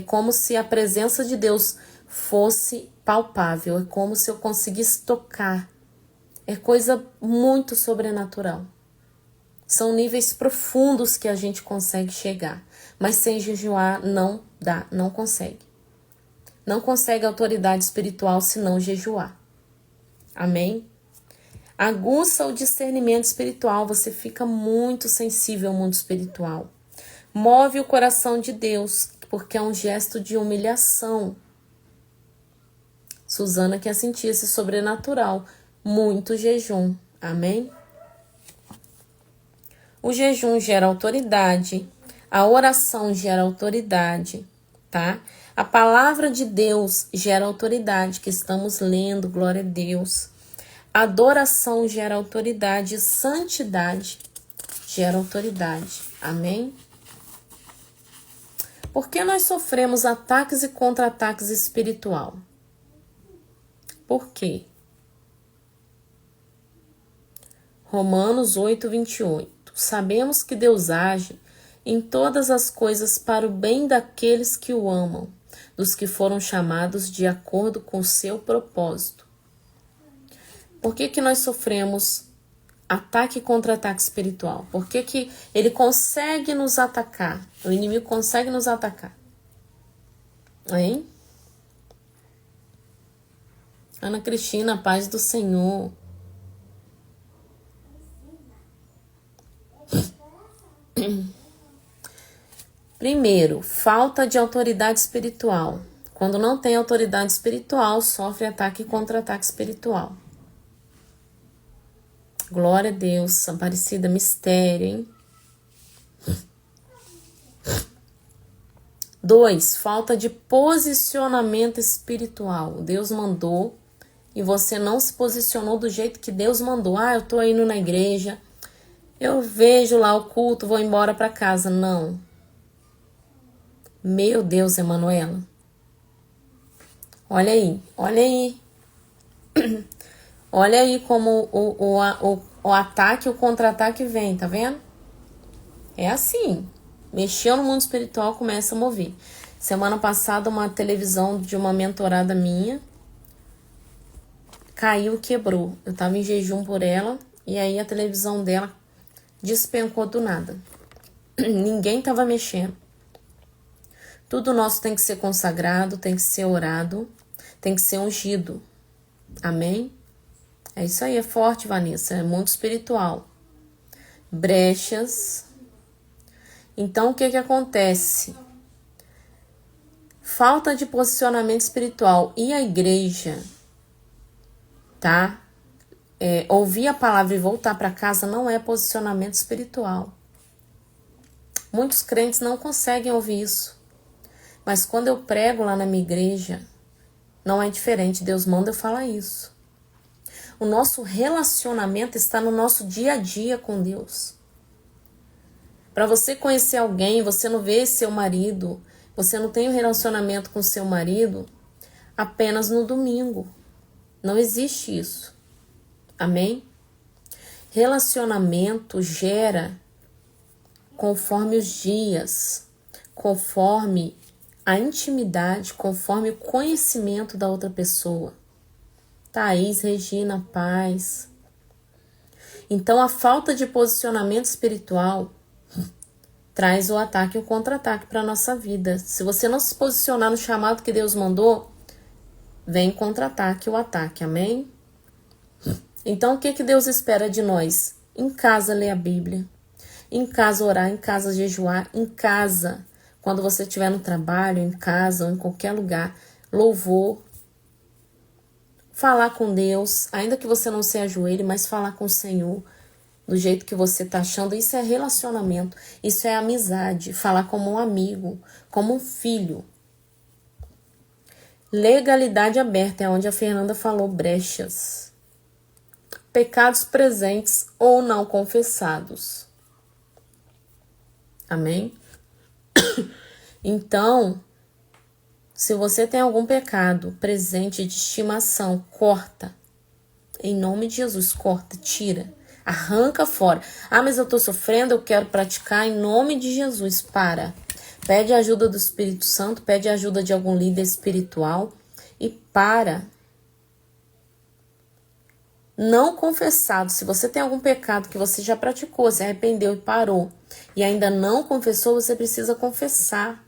como se a presença de Deus fosse palpável, é como se eu conseguisse tocar. É coisa muito sobrenatural. São níveis profundos que a gente consegue chegar, mas sem jejuar não dá, não consegue. Não consegue autoridade espiritual se não jejuar. Amém? Aguça o discernimento espiritual, você fica muito sensível ao mundo espiritual. Move o coração de Deus, porque é um gesto de humilhação. Suzana quer sentir esse sobrenatural. muito jejum. Amém? O jejum gera autoridade, a oração gera autoridade, tá? A palavra de Deus gera autoridade, que estamos lendo, glória a Deus. Adoração gera autoridade, santidade gera autoridade. Amém? Por que nós sofremos ataques e contra-ataques espiritual? Por quê? Romanos 8, 28. Sabemos que Deus age em todas as coisas para o bem daqueles que o amam, dos que foram chamados de acordo com o seu propósito. Por que nós sofremos ataque e contra-ataque espiritual? Por que ele consegue nos atacar? O inimigo consegue nos atacar. Hein? Ana Cristina, paz do Senhor. Primeiro, falta de autoridade espiritual. Quando não tem autoridade espiritual, sofre ataque e contra-ataque espiritual. Glória a Deus, Aparecida, mistério, hein? 2, falta de posicionamento espiritual. Deus mandou e você não se posicionou do jeito que Deus mandou. Eu tô indo na igreja, eu vejo lá o culto, vou embora para casa. Não. Meu Deus, Emanuela. Olha aí, olha aí. Olha aí como o ataque e o contra-ataque vem, tá vendo? É assim. Mexeu no mundo espiritual, começa a mover. Semana passada, uma televisão de uma mentorada minha caiu e quebrou. Eu tava em jejum por ela e aí a televisão dela despencou do nada. Ninguém tava mexendo. Tudo nosso tem que ser consagrado, tem que ser orado, tem que ser ungido. Amém? É isso aí, é forte, Vanessa, é mundo espiritual. Brechas. Então, o que acontece? Falta de posicionamento espiritual. E a igreja, tá? Ouvir a palavra e voltar para casa não é posicionamento espiritual. Muitos crentes não conseguem ouvir isso. Mas quando eu prego lá na minha igreja, não é diferente. Deus manda eu falar isso. O nosso relacionamento está no nosso dia a dia com Deus. Para você conhecer alguém, você não vê seu marido, você não tem um relacionamento com seu marido apenas no domingo. Não existe isso. Amém? Relacionamento gera conforme os dias, conforme a intimidade, conforme o conhecimento da outra pessoa. Thaís, Regina, paz. Então, a falta de posicionamento espiritual traz o ataque e o contra-ataque para a nossa vida. Se você não se posicionar no chamado que Deus mandou, vem contra-ataque o ataque, amém? Então, o que Deus espera de nós? Em casa, ler a Bíblia. Em casa, orar. Em casa, jejuar. Em casa, quando você estiver no trabalho, em casa ou em qualquer lugar, louvor. Falar com Deus, ainda que você não se ajoelhe, mas falar com o Senhor do jeito que você está achando. Isso é relacionamento, isso é amizade. Falar como um amigo, como um filho. Legalidade aberta é onde a Fernanda falou, brechas. Pecados presentes ou não confessados. Amém? Então, se você tem algum pecado presente de estimação, corta. Em nome de Jesus, corta, tira. Arranca fora. Mas eu tô sofrendo, eu quero praticar. Em nome de Jesus, para. Pede a ajuda do Espírito Santo, pede a ajuda de algum líder espiritual e para. Não confessado. Se você tem algum pecado que você já praticou, se arrependeu e parou e ainda não confessou, você precisa confessar.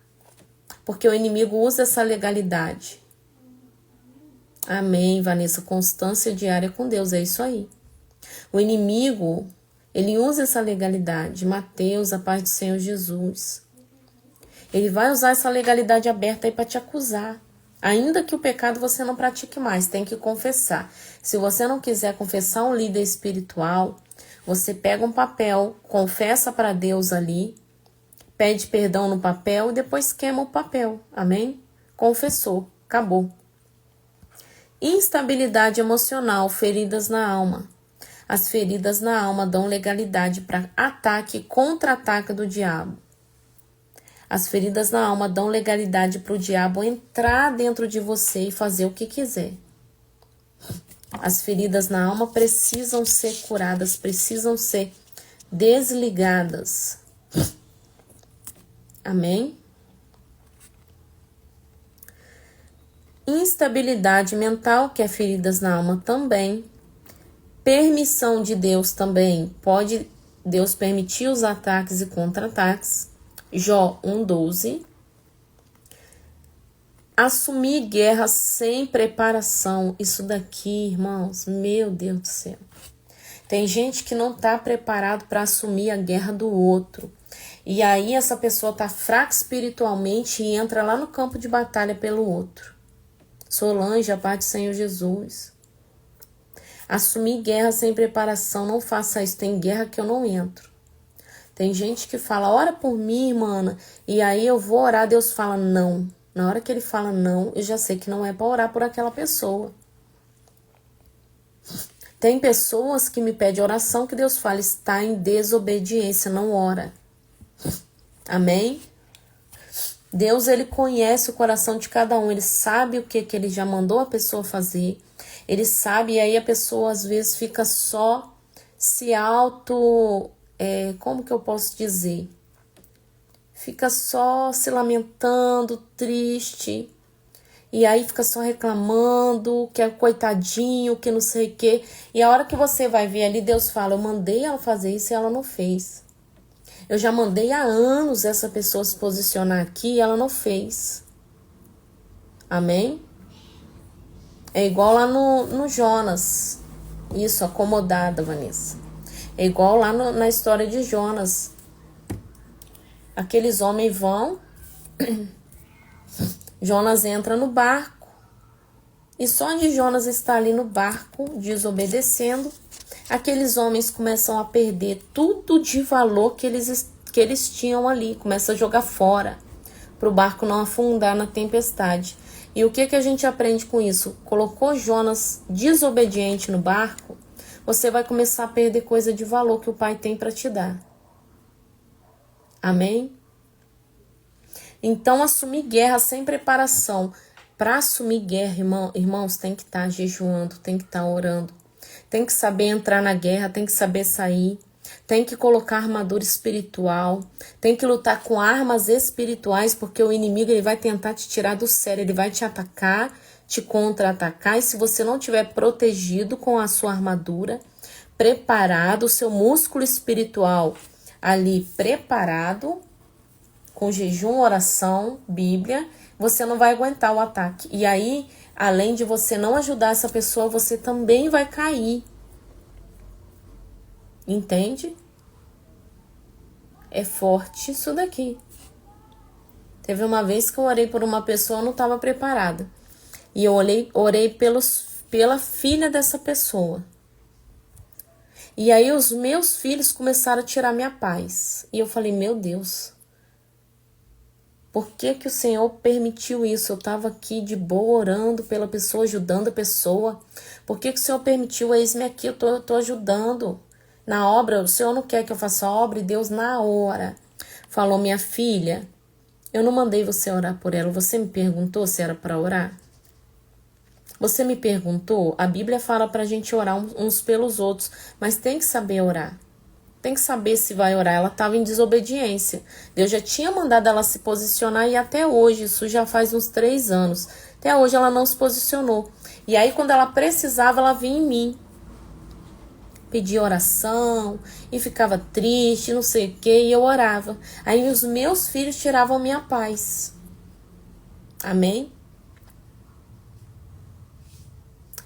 Porque o inimigo usa essa legalidade. Amém, Vanessa. Constância diária com Deus, é isso aí. O inimigo, ele usa essa legalidade. Mateus, a paz do Senhor Jesus. Ele vai usar essa legalidade aberta aí para te acusar. Ainda que o pecado você não pratique mais, tem que confessar. Se você não quiser confessar um líder espiritual, você pega um papel, confessa para Deus ali, pede perdão no papel e depois queima o papel. Amém? Confessou. Acabou. Instabilidade emocional, feridas na alma. As feridas na alma dão legalidade para ataque e contra-ataque do diabo. As feridas na alma dão legalidade para o diabo entrar dentro de você e fazer o que quiser. As feridas na alma precisam ser curadas, precisam ser desligadas. Amém? Instabilidade mental, que é feridas na alma também. Permissão de Deus também. Pode Deus permitir os ataques e contra-ataques. Jó 1:12. Assumir guerra sem preparação. Isso daqui, irmãos, meu Deus do céu. Tem gente que não está preparado para assumir a guerra do outro. E aí essa pessoa está fraca espiritualmente e entra lá no campo de batalha pelo outro. Solange, a paz do Senhor Jesus. Assumir guerra sem preparação, não faça isso. Tem guerra que eu não entro. Tem gente que fala, ora por mim, irmã, e aí eu vou orar, Deus fala não. Na hora que ele fala não, eu já sei que não é para orar por aquela pessoa. Tem pessoas que me pedem oração que Deus fala, está em desobediência, não ora. Amém? Deus, ele conhece o coração de cada um, ele sabe o que ele já mandou a pessoa fazer. Ele sabe, e aí a pessoa às vezes fica só se como que eu posso dizer? Fica só se lamentando, triste. E aí fica só reclamando, que é coitadinho, que não sei o quê. E a hora que você vai ver ali, Deus fala, eu mandei ela fazer isso e ela não fez. Eu já mandei há anos essa pessoa se posicionar aqui e ela não fez. Amém? É igual lá no Jonas. Isso, acomodada, Vanessa. É igual lá na história de Jonas. Aqueles homens vão, Jonas entra no barco, e só de Jonas estar ali no barco, desobedecendo, aqueles homens começam a perder tudo de valor que eles tinham ali, começam a jogar fora, para o barco não afundar na tempestade. E o que a gente aprende com isso? Colocou Jonas desobediente no barco, você vai começar a perder coisa de valor que o Pai tem para te dar. Amém? Então, assumir guerra sem preparação. Para assumir guerra, irmãos, tem que estar jejuando, tem que estar orando. Tem que saber entrar na guerra, tem que saber sair. Tem que colocar armadura espiritual. Tem que lutar com armas espirituais, porque o inimigo ele vai tentar te tirar do sério. Ele vai te atacar, te contra-atacar. E se você não tiver protegido com a sua armadura, preparado, o seu músculo espiritual ali preparado, com jejum, oração, Bíblia, você não vai aguentar o ataque. E aí, além de você não ajudar essa pessoa, você também vai cair. Entende? É forte isso daqui. Teve uma vez que eu orei por uma pessoa, eu não estava preparada. E eu orei pela filha dessa pessoa. E aí os meus filhos começaram a tirar minha paz. E eu falei, meu Deus, por que o Senhor permitiu isso? Eu estava aqui de boa orando pela pessoa, ajudando a pessoa. Por que o Senhor permitiu? Eis-me aqui, eu tô ajudando na obra. O Senhor não quer que eu faça a obra, e Deus na hora falou, minha filha, eu não mandei você orar por ela. Você me perguntou se era para orar? Você me perguntou? A Bíblia fala pra gente orar uns pelos outros, mas tem que saber orar. Tem que saber se vai orar. Ela estava em desobediência. Deus já tinha mandado ela se posicionar e até hoje, isso já faz uns 3 anos. Até hoje ela não se posicionou. E aí quando ela precisava, ela vinha em mim. Pedia oração e ficava triste, não sei o que, e eu orava. Aí os meus filhos tiravam minha paz. Amém?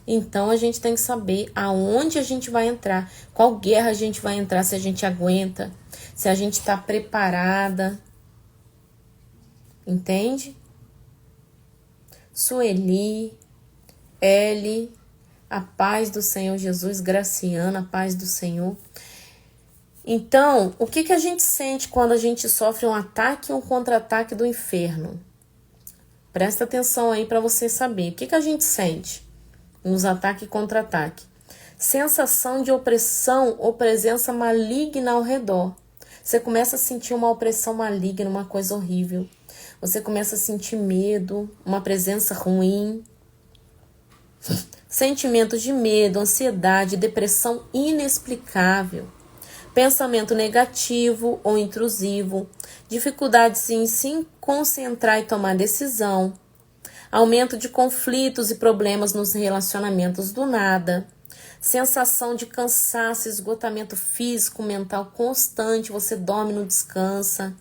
Então a gente tem que saber aonde a gente vai entrar, qual guerra a gente vai entrar, se a gente aguenta, se a gente está preparada. Entende? Sueli, Eli, a paz do Senhor Jesus, Graciana, a paz do Senhor. Então, o que a gente sente quando a gente sofre um ataque e um contra-ataque do inferno? Presta atenção aí para você saber. O que a gente sente nos ataques e contra-ataque? Sensação de opressão ou presença maligna ao redor. Você começa a sentir uma opressão maligna, uma coisa horrível. Você começa a sentir medo, uma presença ruim. Sentimentos de medo, ansiedade, depressão inexplicável. Pensamento negativo ou intrusivo. Dificuldades em se concentrar e tomar decisão. Aumento de conflitos e problemas nos relacionamentos do nada. Sensação de cansaço, esgotamento físico, mental constante, você dorme, não descansa.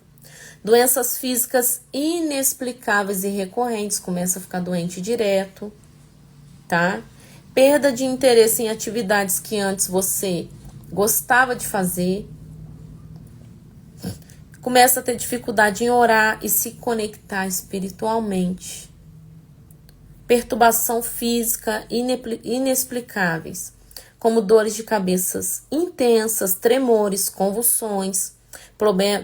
Doenças físicas inexplicáveis e recorrentes, começa a ficar doente direto, tá? Perda de interesse em atividades que antes você gostava de fazer. Começa a ter dificuldade em orar e se conectar espiritualmente. Perturbação física inexplicáveis, como dores de cabeças intensas, tremores, convulsões,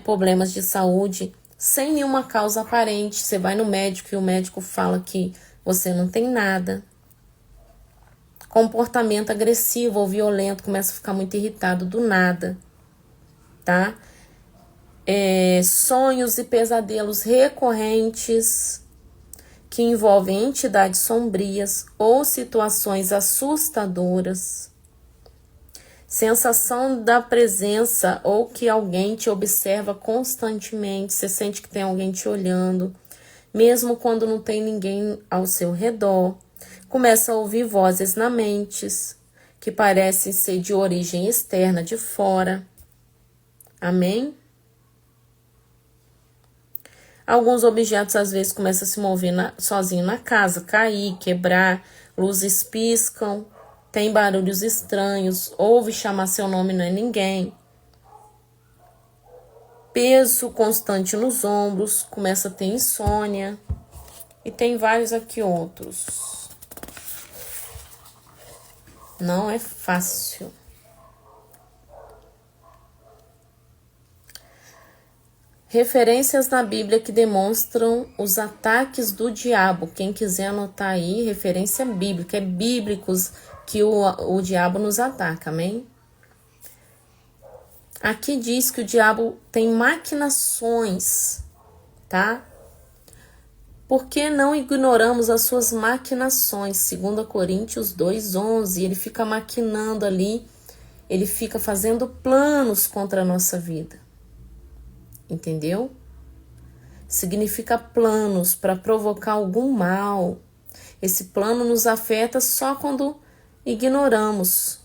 problemas de saúde, sem nenhuma causa aparente. Você vai no médico e o médico fala que você não tem nada. Comportamento agressivo ou violento, começa a ficar muito irritado do nada, tá? Sonhos e pesadelos recorrentes que envolvem entidades sombrias ou situações assustadoras. Sensação da presença ou que alguém te observa constantemente. Você sente que tem alguém te olhando, mesmo quando não tem ninguém ao seu redor. Começa a ouvir vozes na mente, que parecem ser de origem externa, de fora. Amém? Alguns objetos às vezes começam a se mover sozinho na casa, cair, quebrar, luzes piscam, tem barulhos estranhos, ouve chamar seu nome, não é ninguém. Peso constante nos ombros, começa a ter insônia. E tem vários aqui outros. Não é fácil. Referências na Bíblia que demonstram os ataques do diabo. Quem quiser anotar aí, referência bíblica. É bíblicos que o diabo nos ataca, amém? Aqui diz que o diabo tem maquinações, tá? Por que não ignoramos as suas maquinações? 2 Coríntios 2:11. Ele fica maquinando ali, ele fica fazendo planos contra a nossa vida. Entendeu? Significa planos para provocar algum mal. Esse plano nos afeta só quando ignoramos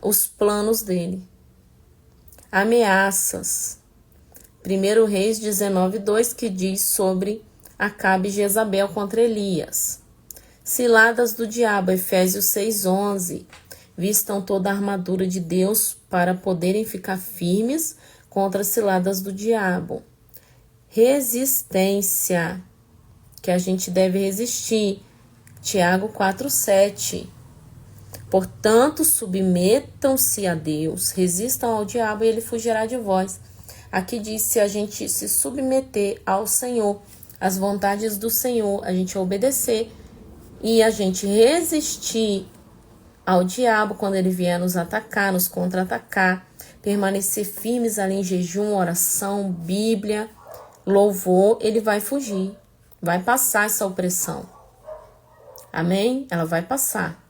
os planos dele. Ameaças. 1 Reis 19:2, que diz sobre Acabe e Jezabel contra Elias. Ciladas do diabo. Efésios 6:11. Vistam toda a armadura de Deus para poderem ficar firmes contra as ciladas do diabo. Resistência, que a gente deve resistir. Tiago 4:7. Portanto, submetam-se a Deus, resistam ao diabo e ele fugirá de vós. Aqui diz, se a gente se submeter ao Senhor, às vontades do Senhor, a gente obedecer e a gente resistir ao diabo quando ele vier nos atacar, nos contra-atacar, permanecer firmes ali em jejum, oração, Bíblia, louvor, ele vai fugir, vai passar essa opressão. Amém? Ela vai passar.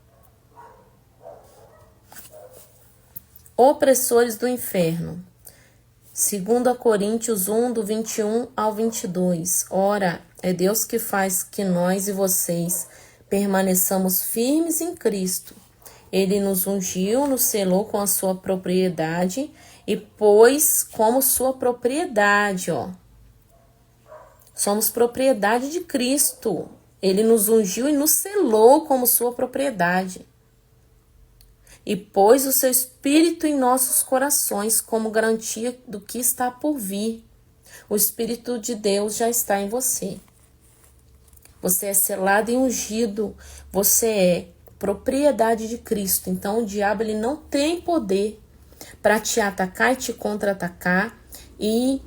Opressores do inferno. 2 Coríntios 1, do 21 ao 22. Ora, é Deus que faz que nós e vocês permaneçamos firmes em Cristo. Ele nos ungiu, nos selou com a sua propriedade e pôs como sua propriedade, ó. Somos propriedade de Cristo. Ele nos ungiu e nos selou como sua propriedade. E pôs o seu Espírito em nossos corações como garantia do que está por vir. O Espírito de Deus já está em você. Você é selado e ungido. Você é propriedade de Cristo. Então o diabo ele não tem poder para te atacar e te contra-atacar. E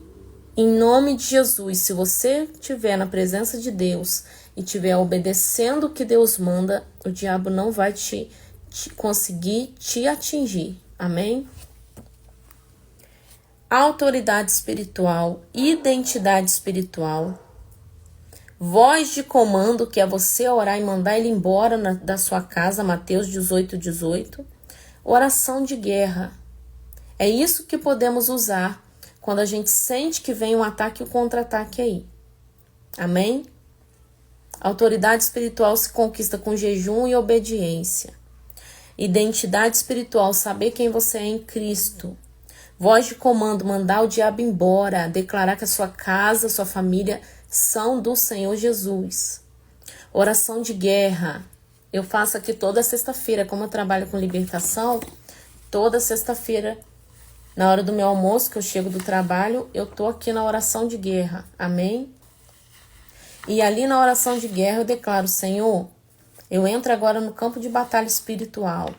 em nome de Jesus, se você estiver na presença de Deus e estiver obedecendo o que Deus manda, o diabo não vai conseguir te atingir. Amém? Autoridade espiritual, identidade espiritual, voz de comando, que é você orar e mandar ele embora da sua casa, Mateus 18:18. Oração de guerra. É isso que podemos usar quando a gente sente que vem um ataque e um contra-ataque aí. Amém? Autoridade espiritual se conquista com jejum e obediência. Identidade espiritual, saber quem você é em Cristo. Voz de comando, mandar o diabo embora, declarar que a sua casa, a sua família são do Senhor Jesus. Oração de guerra. Eu faço aqui toda sexta-feira, como eu trabalho com libertação, toda sexta-feira, na hora do meu almoço, que eu chego do trabalho, eu tô aqui na oração de guerra. Amém? E ali na oração de guerra eu declaro, Senhor, eu entro agora no campo de batalha espiritual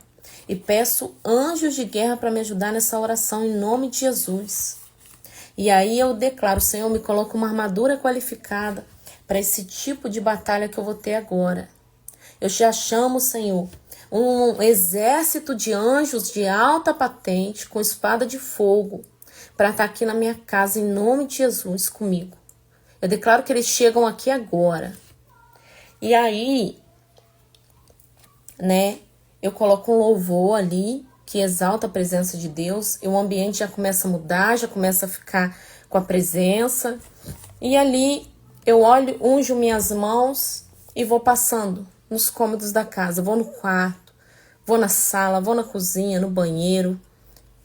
e peço anjos de guerra para me ajudar nessa oração em nome de Jesus. E aí eu declaro, Senhor, me coloca uma armadura qualificada para esse tipo de batalha que eu vou ter agora. Eu já chamo, Senhor, um exército de anjos de alta patente com espada de fogo para estar aqui na minha casa em nome de Jesus comigo. Eu declaro que eles chegam aqui agora. E aí, né, eu coloco um louvor ali que exalta a presença de Deus, e o ambiente já começa a mudar, já começa a ficar com a presença. E ali eu olho, unjo minhas mãos e vou passando nos cômodos da casa. Vou no quarto, vou na sala, vou na cozinha, no banheiro,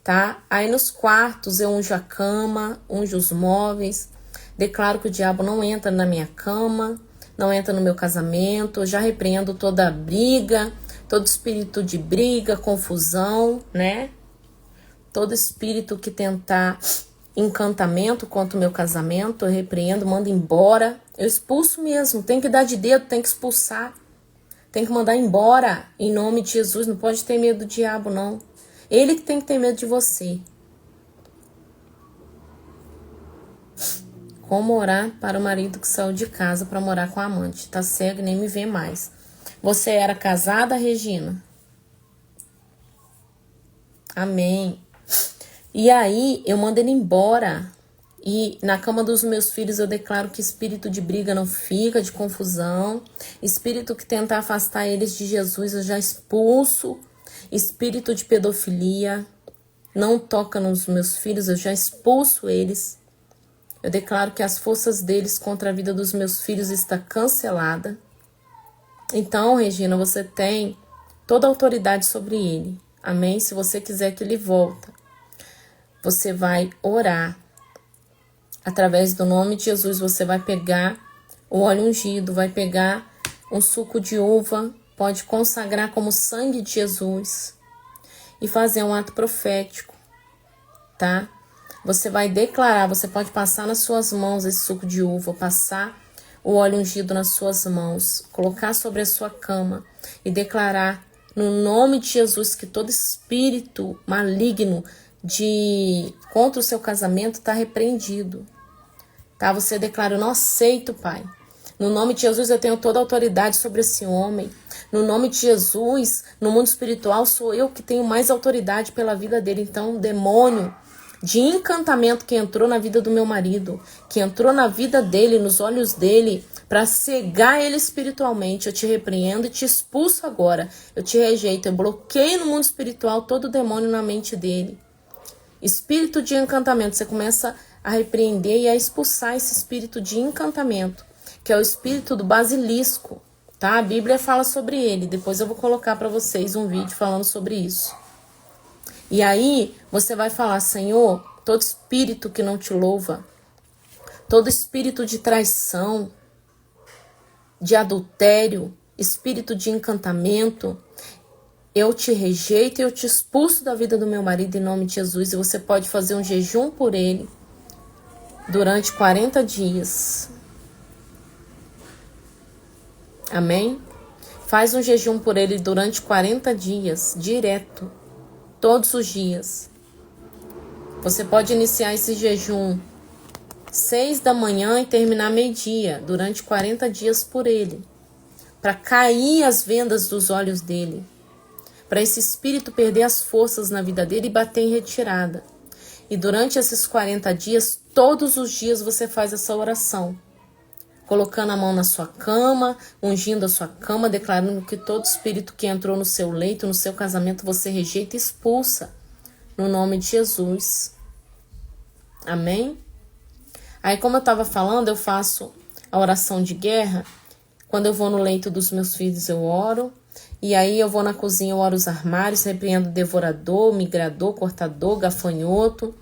tá? Aí nos quartos eu unjo a cama, unjo os móveis, declaro que o diabo não entra na minha cama, não entra no meu casamento, eu já repreendo toda a briga, todo espírito de briga, confusão, né? Todo espírito que tentar encantamento contra o meu casamento, eu repreendo, mando embora. Eu expulso mesmo, tem que dar de dedo, tem que expulsar. Tem que mandar embora, em nome de Jesus. Não pode ter medo do diabo, não. Ele que tem que ter medo de você. Como orar para o marido que saiu de casa para morar com a amante. Tá cego e nem me vê mais. Você era casada, Regina? Amém. E aí, eu mando ele embora. E na cama dos meus filhos eu declaro que espírito de briga não fica, de confusão. Espírito que tentar afastar eles de Jesus, eu já expulso. Espírito de pedofilia não toca nos meus filhos, eu já expulso eles. Eu declaro que as forças deles contra a vida dos meus filhos está cancelada. Então, Regina, você tem toda a autoridade sobre ele. Amém? Se você quiser que ele volta, você vai orar. Através do nome de Jesus, você vai pegar o óleo ungido, vai pegar um suco de uva, pode consagrar como sangue de Jesus e fazer um ato profético, tá? Você vai declarar, você pode passar nas suas mãos esse suco de uva, passar o óleo ungido nas suas mãos, colocar sobre a sua cama e declarar no nome de Jesus que todo espírito maligno contra o seu casamento está repreendido. Tá? Você declara, eu não aceito, Pai. No nome de Jesus eu tenho toda a autoridade sobre esse homem. No nome de Jesus, no mundo espiritual, sou eu que tenho mais autoridade pela vida dele. Então, demônio de encantamento que entrou na vida do meu marido, que entrou na vida dele, nos olhos dele, para cegar ele espiritualmente, eu te repreendo e te expulso agora. Eu te rejeito, eu bloqueio no mundo espiritual todo demônio na mente dele. Espírito de encantamento, você começa a repreender e a expulsar esse espírito de encantamento, que é o espírito do basilisco, tá? A Bíblia fala sobre ele, depois eu vou colocar para vocês um vídeo falando sobre isso. E aí, você vai falar, Senhor, todo espírito que não te louva, todo espírito de traição, de adultério, espírito de encantamento, eu te rejeito e eu te expulso da vida do meu marido em nome de Jesus. E você pode fazer um jejum por ele durante 40 dias. Amém? Faz um jejum por ele durante 40 dias, direto, todos os dias. Você pode iniciar esse jejum 6 da manhã e terminar meio-dia, durante 40 dias por ele, para cair as vendas dos olhos dele, para esse espírito perder as forças na vida dele e bater em retirada. E durante esses 40 dias, todos os dias você faz essa oração, colocando a mão na sua cama, ungindo a sua cama, declarando que todo espírito que entrou no seu leito, no seu casamento, você rejeita e expulsa, no nome de Jesus. Amém? Aí, como eu estava falando, eu faço a oração de guerra. Quando eu vou no leito dos meus filhos, eu oro. E aí eu vou na cozinha, eu oro os armários, repreendo devorador, migrador, cortador, gafanhoto.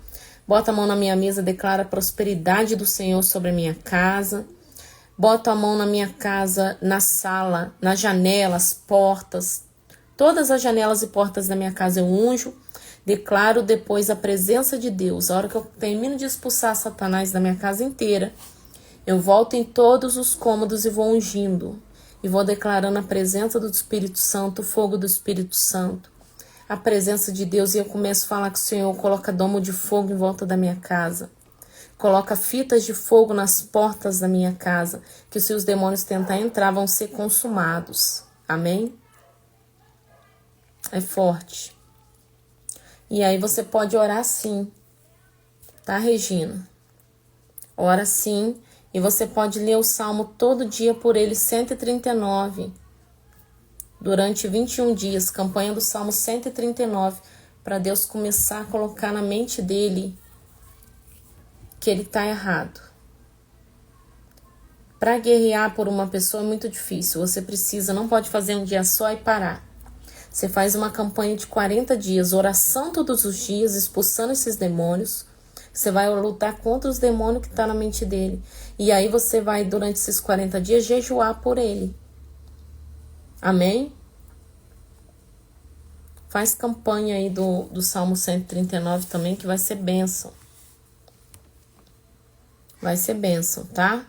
Boto a mão na minha mesa, declaro a prosperidade do Senhor sobre a minha casa. Boto a mão na minha casa, na sala, nas janelas, portas. Todas as janelas e portas da minha casa eu unjo. Declaro depois a presença de Deus. A hora que eu termino de expulsar Satanás da minha casa inteira, eu volto em todos os cômodos e vou ungindo. E vou declarando a presença do Espírito Santo, o fogo do Espírito Santo. A presença de Deus. E eu começo a falar que o Senhor coloca domo de fogo em volta da minha casa. Coloca fitas de fogo nas portas da minha casa, que se os demônios tentar entrar, vão ser consumados. Amém? É forte. E aí você pode orar sim, tá, Regina? Ora sim, e você pode ler o Salmo todo dia por ele, 139, durante 21 dias, campanha do Salmo 139, para Deus começar a colocar na mente dele que ele está errado. Para guerrear por uma pessoa é muito difícil. Você precisa, não pode fazer um dia só e parar. Você faz uma campanha de 40 dias, oração todos os dias, expulsando esses demônios. Você vai lutar contra os demônios que estão na mente dele. E aí você vai, durante esses 40 dias, jejuar por ele. Amém? Faz campanha aí do Salmo 139 também, que vai ser bênção. Vai ser bênção, tá?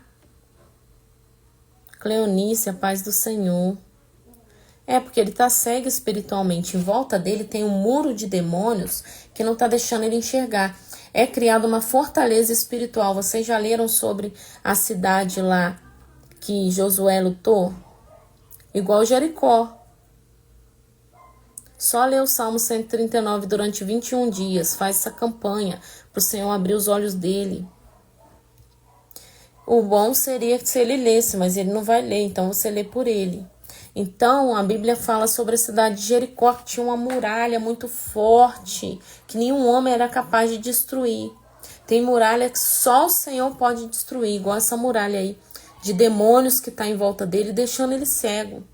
Cleonice, a paz do Senhor. É, porque ele tá cego espiritualmente. Em volta dele tem um muro de demônios que não tá deixando ele enxergar. É criada uma fortaleza espiritual. Vocês já leram sobre a cidade lá que Josué lutou? Igual Jericó. Só lê o Salmo 139 durante 21 dias. Faz essa campanha para o Senhor abrir os olhos dele. O bom seria se ele lesse, mas ele não vai ler, então você lê por ele. Então, a Bíblia fala sobre a cidade de Jericó, que tinha uma muralha muito forte, que nenhum homem era capaz de destruir. Tem muralha que só o Senhor pode destruir, igual essa muralha aí, de demônios que está em volta dele, deixando ele cego.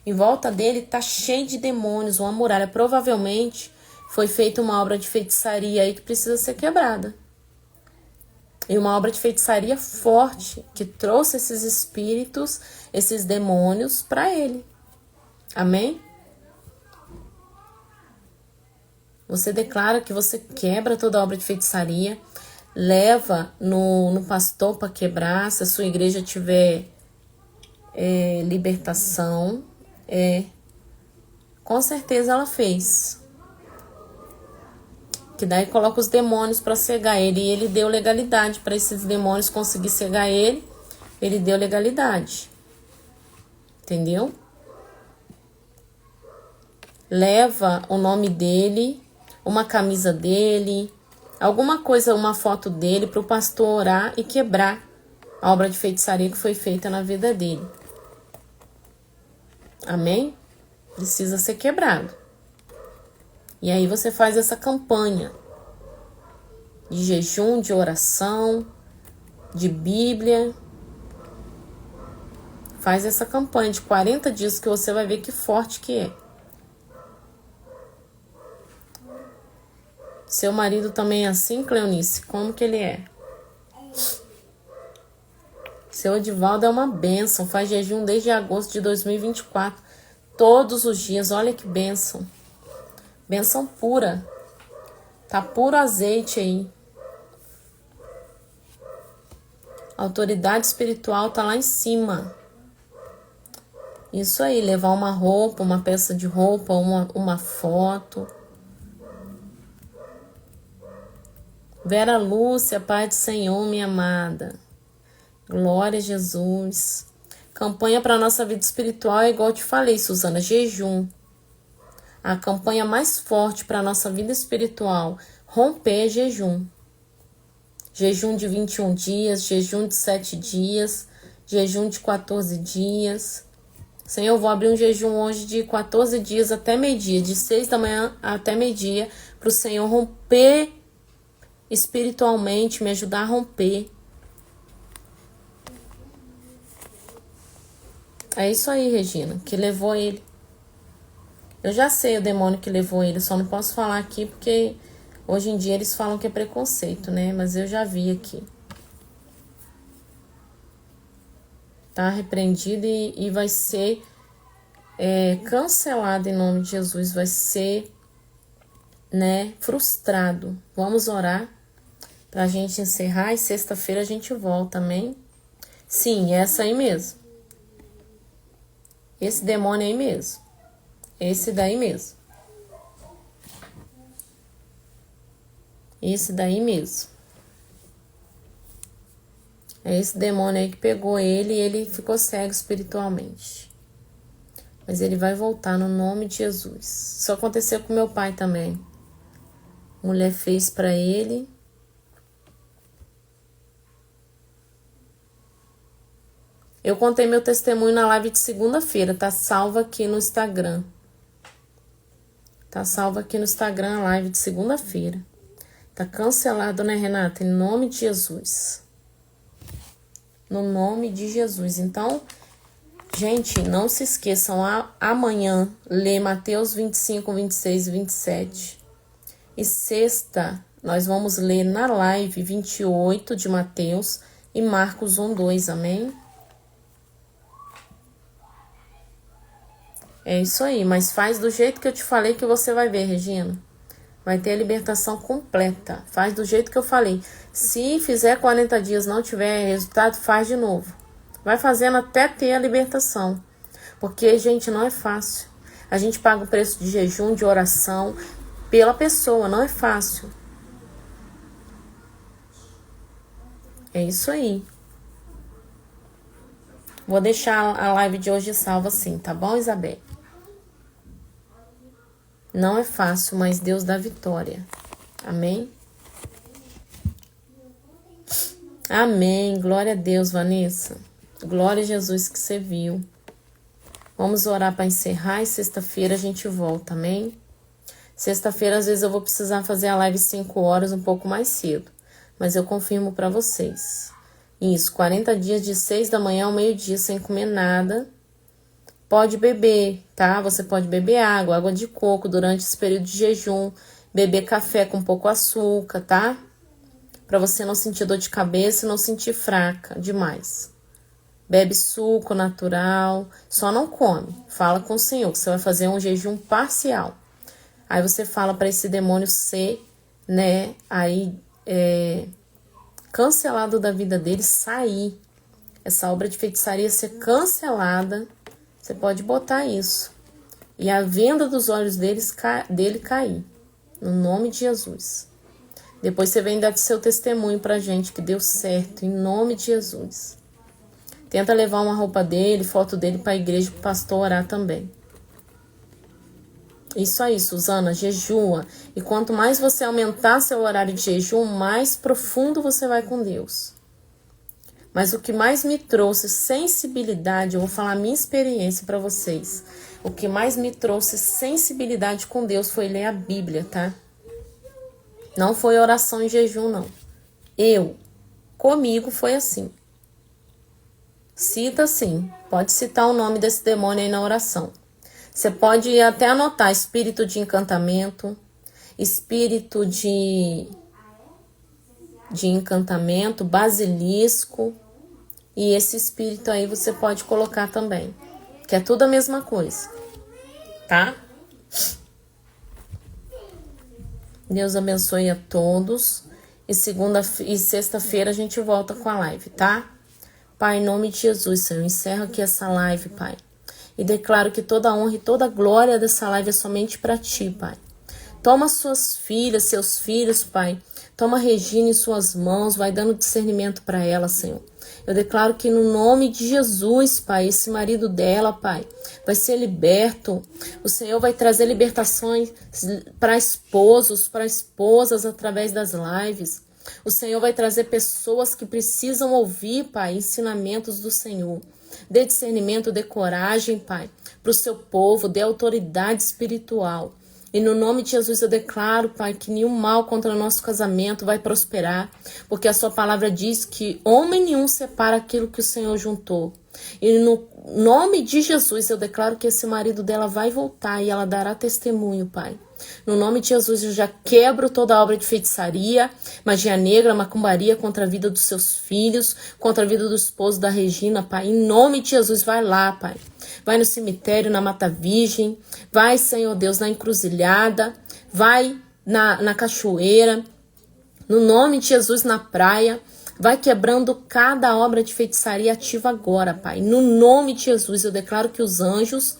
Em volta dele está cheio de demônios, uma muralha. Provavelmente foi feita uma obra de feitiçaria aí que precisa ser quebrada. E uma obra de feitiçaria forte, que trouxe esses espíritos, esses demônios para ele. Amém? Você declara que você quebra toda obra de feitiçaria, leva no pastor para quebrar, se a sua igreja tiver libertação. Com certeza ela fez. Que daí coloca os demônios para cegar ele. E ele deu legalidade para esses demônios conseguir cegar ele. Ele deu legalidade. Entendeu? Leva o nome dele, uma camisa dele, alguma coisa, uma foto dele para o pastor orar e quebrar a obra de feitiçaria que foi feita na vida dele. Amém? Precisa ser quebrado. E aí você faz essa campanha de jejum, de oração, de Bíblia. Faz essa campanha de 40 dias que você vai ver que forte que é. Seu marido também é assim, Cleonice? Como que ele é? Seu Edivaldo é uma bênção. Faz jejum desde agosto de 2024. Todos os dias. Olha que bênção. Bênção pura. Tá puro azeite aí. A autoridade espiritual tá lá em cima. Isso aí, levar uma roupa, uma peça de roupa, uma foto. Vera Lúcia, Pai do Senhor, minha amada. Glória a Jesus. Campanha para nossa vida espiritual é igual eu te falei, Suzana, jejum. A campanha mais forte para nossa vida espiritual, romper é jejum. Jejum de 21 dias, jejum de 7 dias, jejum de 14 dias. Senhor, eu vou abrir um jejum hoje de 14 dias até meio-dia, de 6 da manhã até meio-dia, para o Senhor romper espiritualmente, me ajudar a romper. É isso aí, Regina, que levou ele. Eu já sei o demônio que levou ele, só não posso falar aqui porque hoje em dia eles falam que é preconceito, né? Mas eu já vi aqui. Tá repreendido e vai ser cancelado em nome de Jesus. Vai ser, né, frustrado. Vamos orar pra gente encerrar e sexta-feira a gente volta, amém? Sim, essa aí mesmo. Esse demônio aí mesmo. Esse daí mesmo. Esse daí mesmo. É esse demônio aí que pegou ele e ele ficou cego espiritualmente. Mas ele vai voltar no nome de Jesus. Isso aconteceu com meu pai também. A mulher fez pra ele. Eu contei meu testemunho na live de segunda-feira. Tá salva aqui no Instagram. Tá salva aqui no Instagram a live de segunda-feira. Tá cancelado, né, Renata? Em nome de Jesus. No nome de Jesus. Então, gente, não se esqueçam. Amanhã, lê Mateus 25, 26 e 27. E sexta, nós vamos ler na live 28 de Mateus e Marcos 1, 2. Amém? É isso aí. Mas faz do jeito que eu te falei que você vai ver, Regina. Vai ter a libertação completa. Faz do jeito que eu falei. Se fizer 40 dias não tiver resultado, faz de novo. Vai fazendo até ter a libertação. Porque, gente, não é fácil. A gente paga o preço de jejum, de oração, pela pessoa. Não é fácil. É isso aí. Vou deixar a live de hoje salva assim, tá bom, Isabel? Não é fácil, mas Deus dá vitória. Amém? Amém. Glória a Deus, Vanessa. Glória a Jesus que você viu. Vamos orar para encerrar e sexta-feira a gente volta, amém? Sexta-feira, às vezes, eu vou precisar fazer a live 5 horas, um pouco mais cedo. Mas eu confirmo para vocês. Isso, 40 dias de 6 da manhã ao meio-dia sem comer nada. Pode beber, tá? Você pode beber água de coco durante esse período de jejum. Beber café com pouco açúcar, tá? Pra você não sentir dor de cabeça e não sentir fraca demais. Bebe suco natural, só não come. Fala com o Senhor que você vai fazer um jejum parcial. Aí você fala para esse demônio ser, né, aí cancelado da vida dele, sair. Essa obra de feitiçaria ser cancelada. Você pode botar isso. E a venda dos olhos dele cair. No nome de Jesus. Depois você vem dar seu testemunho pra gente que deu certo. Em nome de Jesus. Tenta levar uma roupa dele, foto dele pra igreja, pro pastor orar também. Isso aí, Suzana. Jejua. E quanto mais você aumentar seu horário de jejum, mais profundo você vai com Deus. Mas o que mais me trouxe sensibilidade, eu vou falar a minha experiência para vocês. O que mais me trouxe sensibilidade com Deus foi ler a Bíblia, tá? Não foi oração em jejum, não. Comigo foi assim. Cita sim, pode citar o nome desse demônio aí na oração. Você pode até anotar espírito de encantamento, espírito de encantamento, basilisco. E esse espírito aí você pode colocar também. Que é tudo a mesma coisa. Tá? Deus abençoe a todos. E sexta-feira a gente volta com a live, tá? Pai, em nome de Jesus, Senhor, encerra aqui essa live, Pai. E declaro que toda a honra e toda a glória dessa live é somente para ti, Pai. Toma suas filhas, seus filhos, Pai. Toma a Regina em suas mãos, vai dando discernimento para ela, Senhor. Eu declaro que no nome de Jesus, Pai, esse marido dela, Pai, vai ser liberto. O Senhor vai trazer libertações para esposos, para esposas através das lives. O Senhor vai trazer pessoas que precisam ouvir, Pai, ensinamentos do Senhor. Dê discernimento, dê coragem, Pai, para o seu povo, dê autoridade espiritual. E no nome de Jesus eu declaro, Pai, que nenhum mal contra o nosso casamento vai prosperar, porque a sua palavra diz que homem nenhum separa aquilo que o Senhor juntou. E no nome de Jesus eu declaro que esse marido dela vai voltar e ela dará testemunho, Pai. No nome de Jesus eu já quebro toda obra de feitiçaria, magia negra, macumbaria contra a vida dos seus filhos, contra a vida do esposo da Regina, Pai. Em nome de Jesus, vai lá, Pai. Vai no cemitério, na Mata Virgem, vai, Senhor Deus, na encruzilhada, vai na cachoeira, no nome de Jesus, na praia. Vai quebrando cada obra de feitiçaria ativa agora, Pai. No nome de Jesus, eu declaro que os anjos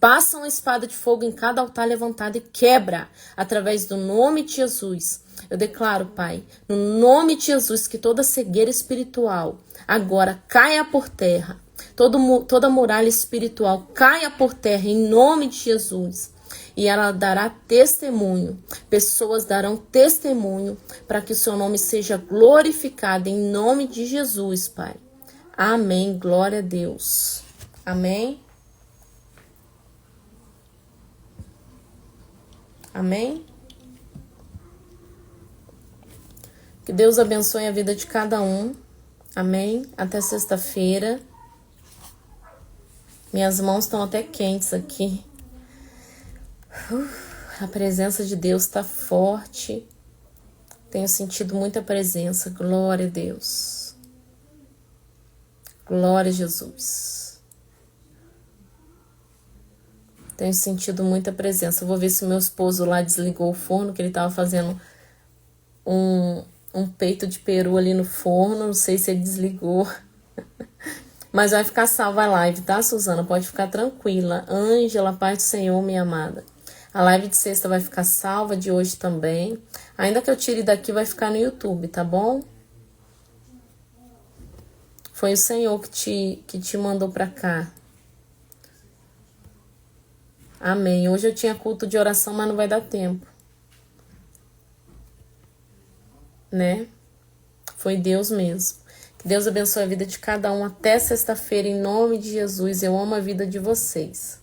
passam a espada de fogo em cada altar levantado e quebra através do nome de Jesus. Eu declaro, Pai, no nome de Jesus, que toda cegueira espiritual agora caia por terra. Toda muralha espiritual caia por terra em nome de Jesus. E ela dará testemunho. Pessoas darão testemunho para que o seu nome seja glorificado em nome de Jesus, Pai. Amém. Glória a Deus. Amém. Amém? Que Deus abençoe a vida de cada um. Amém? Até sexta-feira. Minhas mãos estão até quentes aqui. A presença de Deus está forte. Tenho sentido muita presença. Glória a Deus. Glória a Jesus. Tenho sentido muita presença. Eu vou ver se o meu esposo lá desligou o forno, que ele estava fazendo um peito de peru ali no forno. Não sei se ele desligou. Mas vai ficar salva a live, tá, Suzana? Pode ficar tranquila. Ângela, paz do Senhor, minha amada. A live de sexta vai ficar salva, de hoje também. Ainda que eu tire daqui, vai ficar no YouTube, tá bom? Foi o Senhor que te mandou pra cá. Amém. Hoje eu tinha culto de oração, mas não vai dar tempo. Né? Foi Deus mesmo. Que Deus abençoe a vida de cada um até sexta-feira, em nome de Jesus. Eu amo a vida de vocês.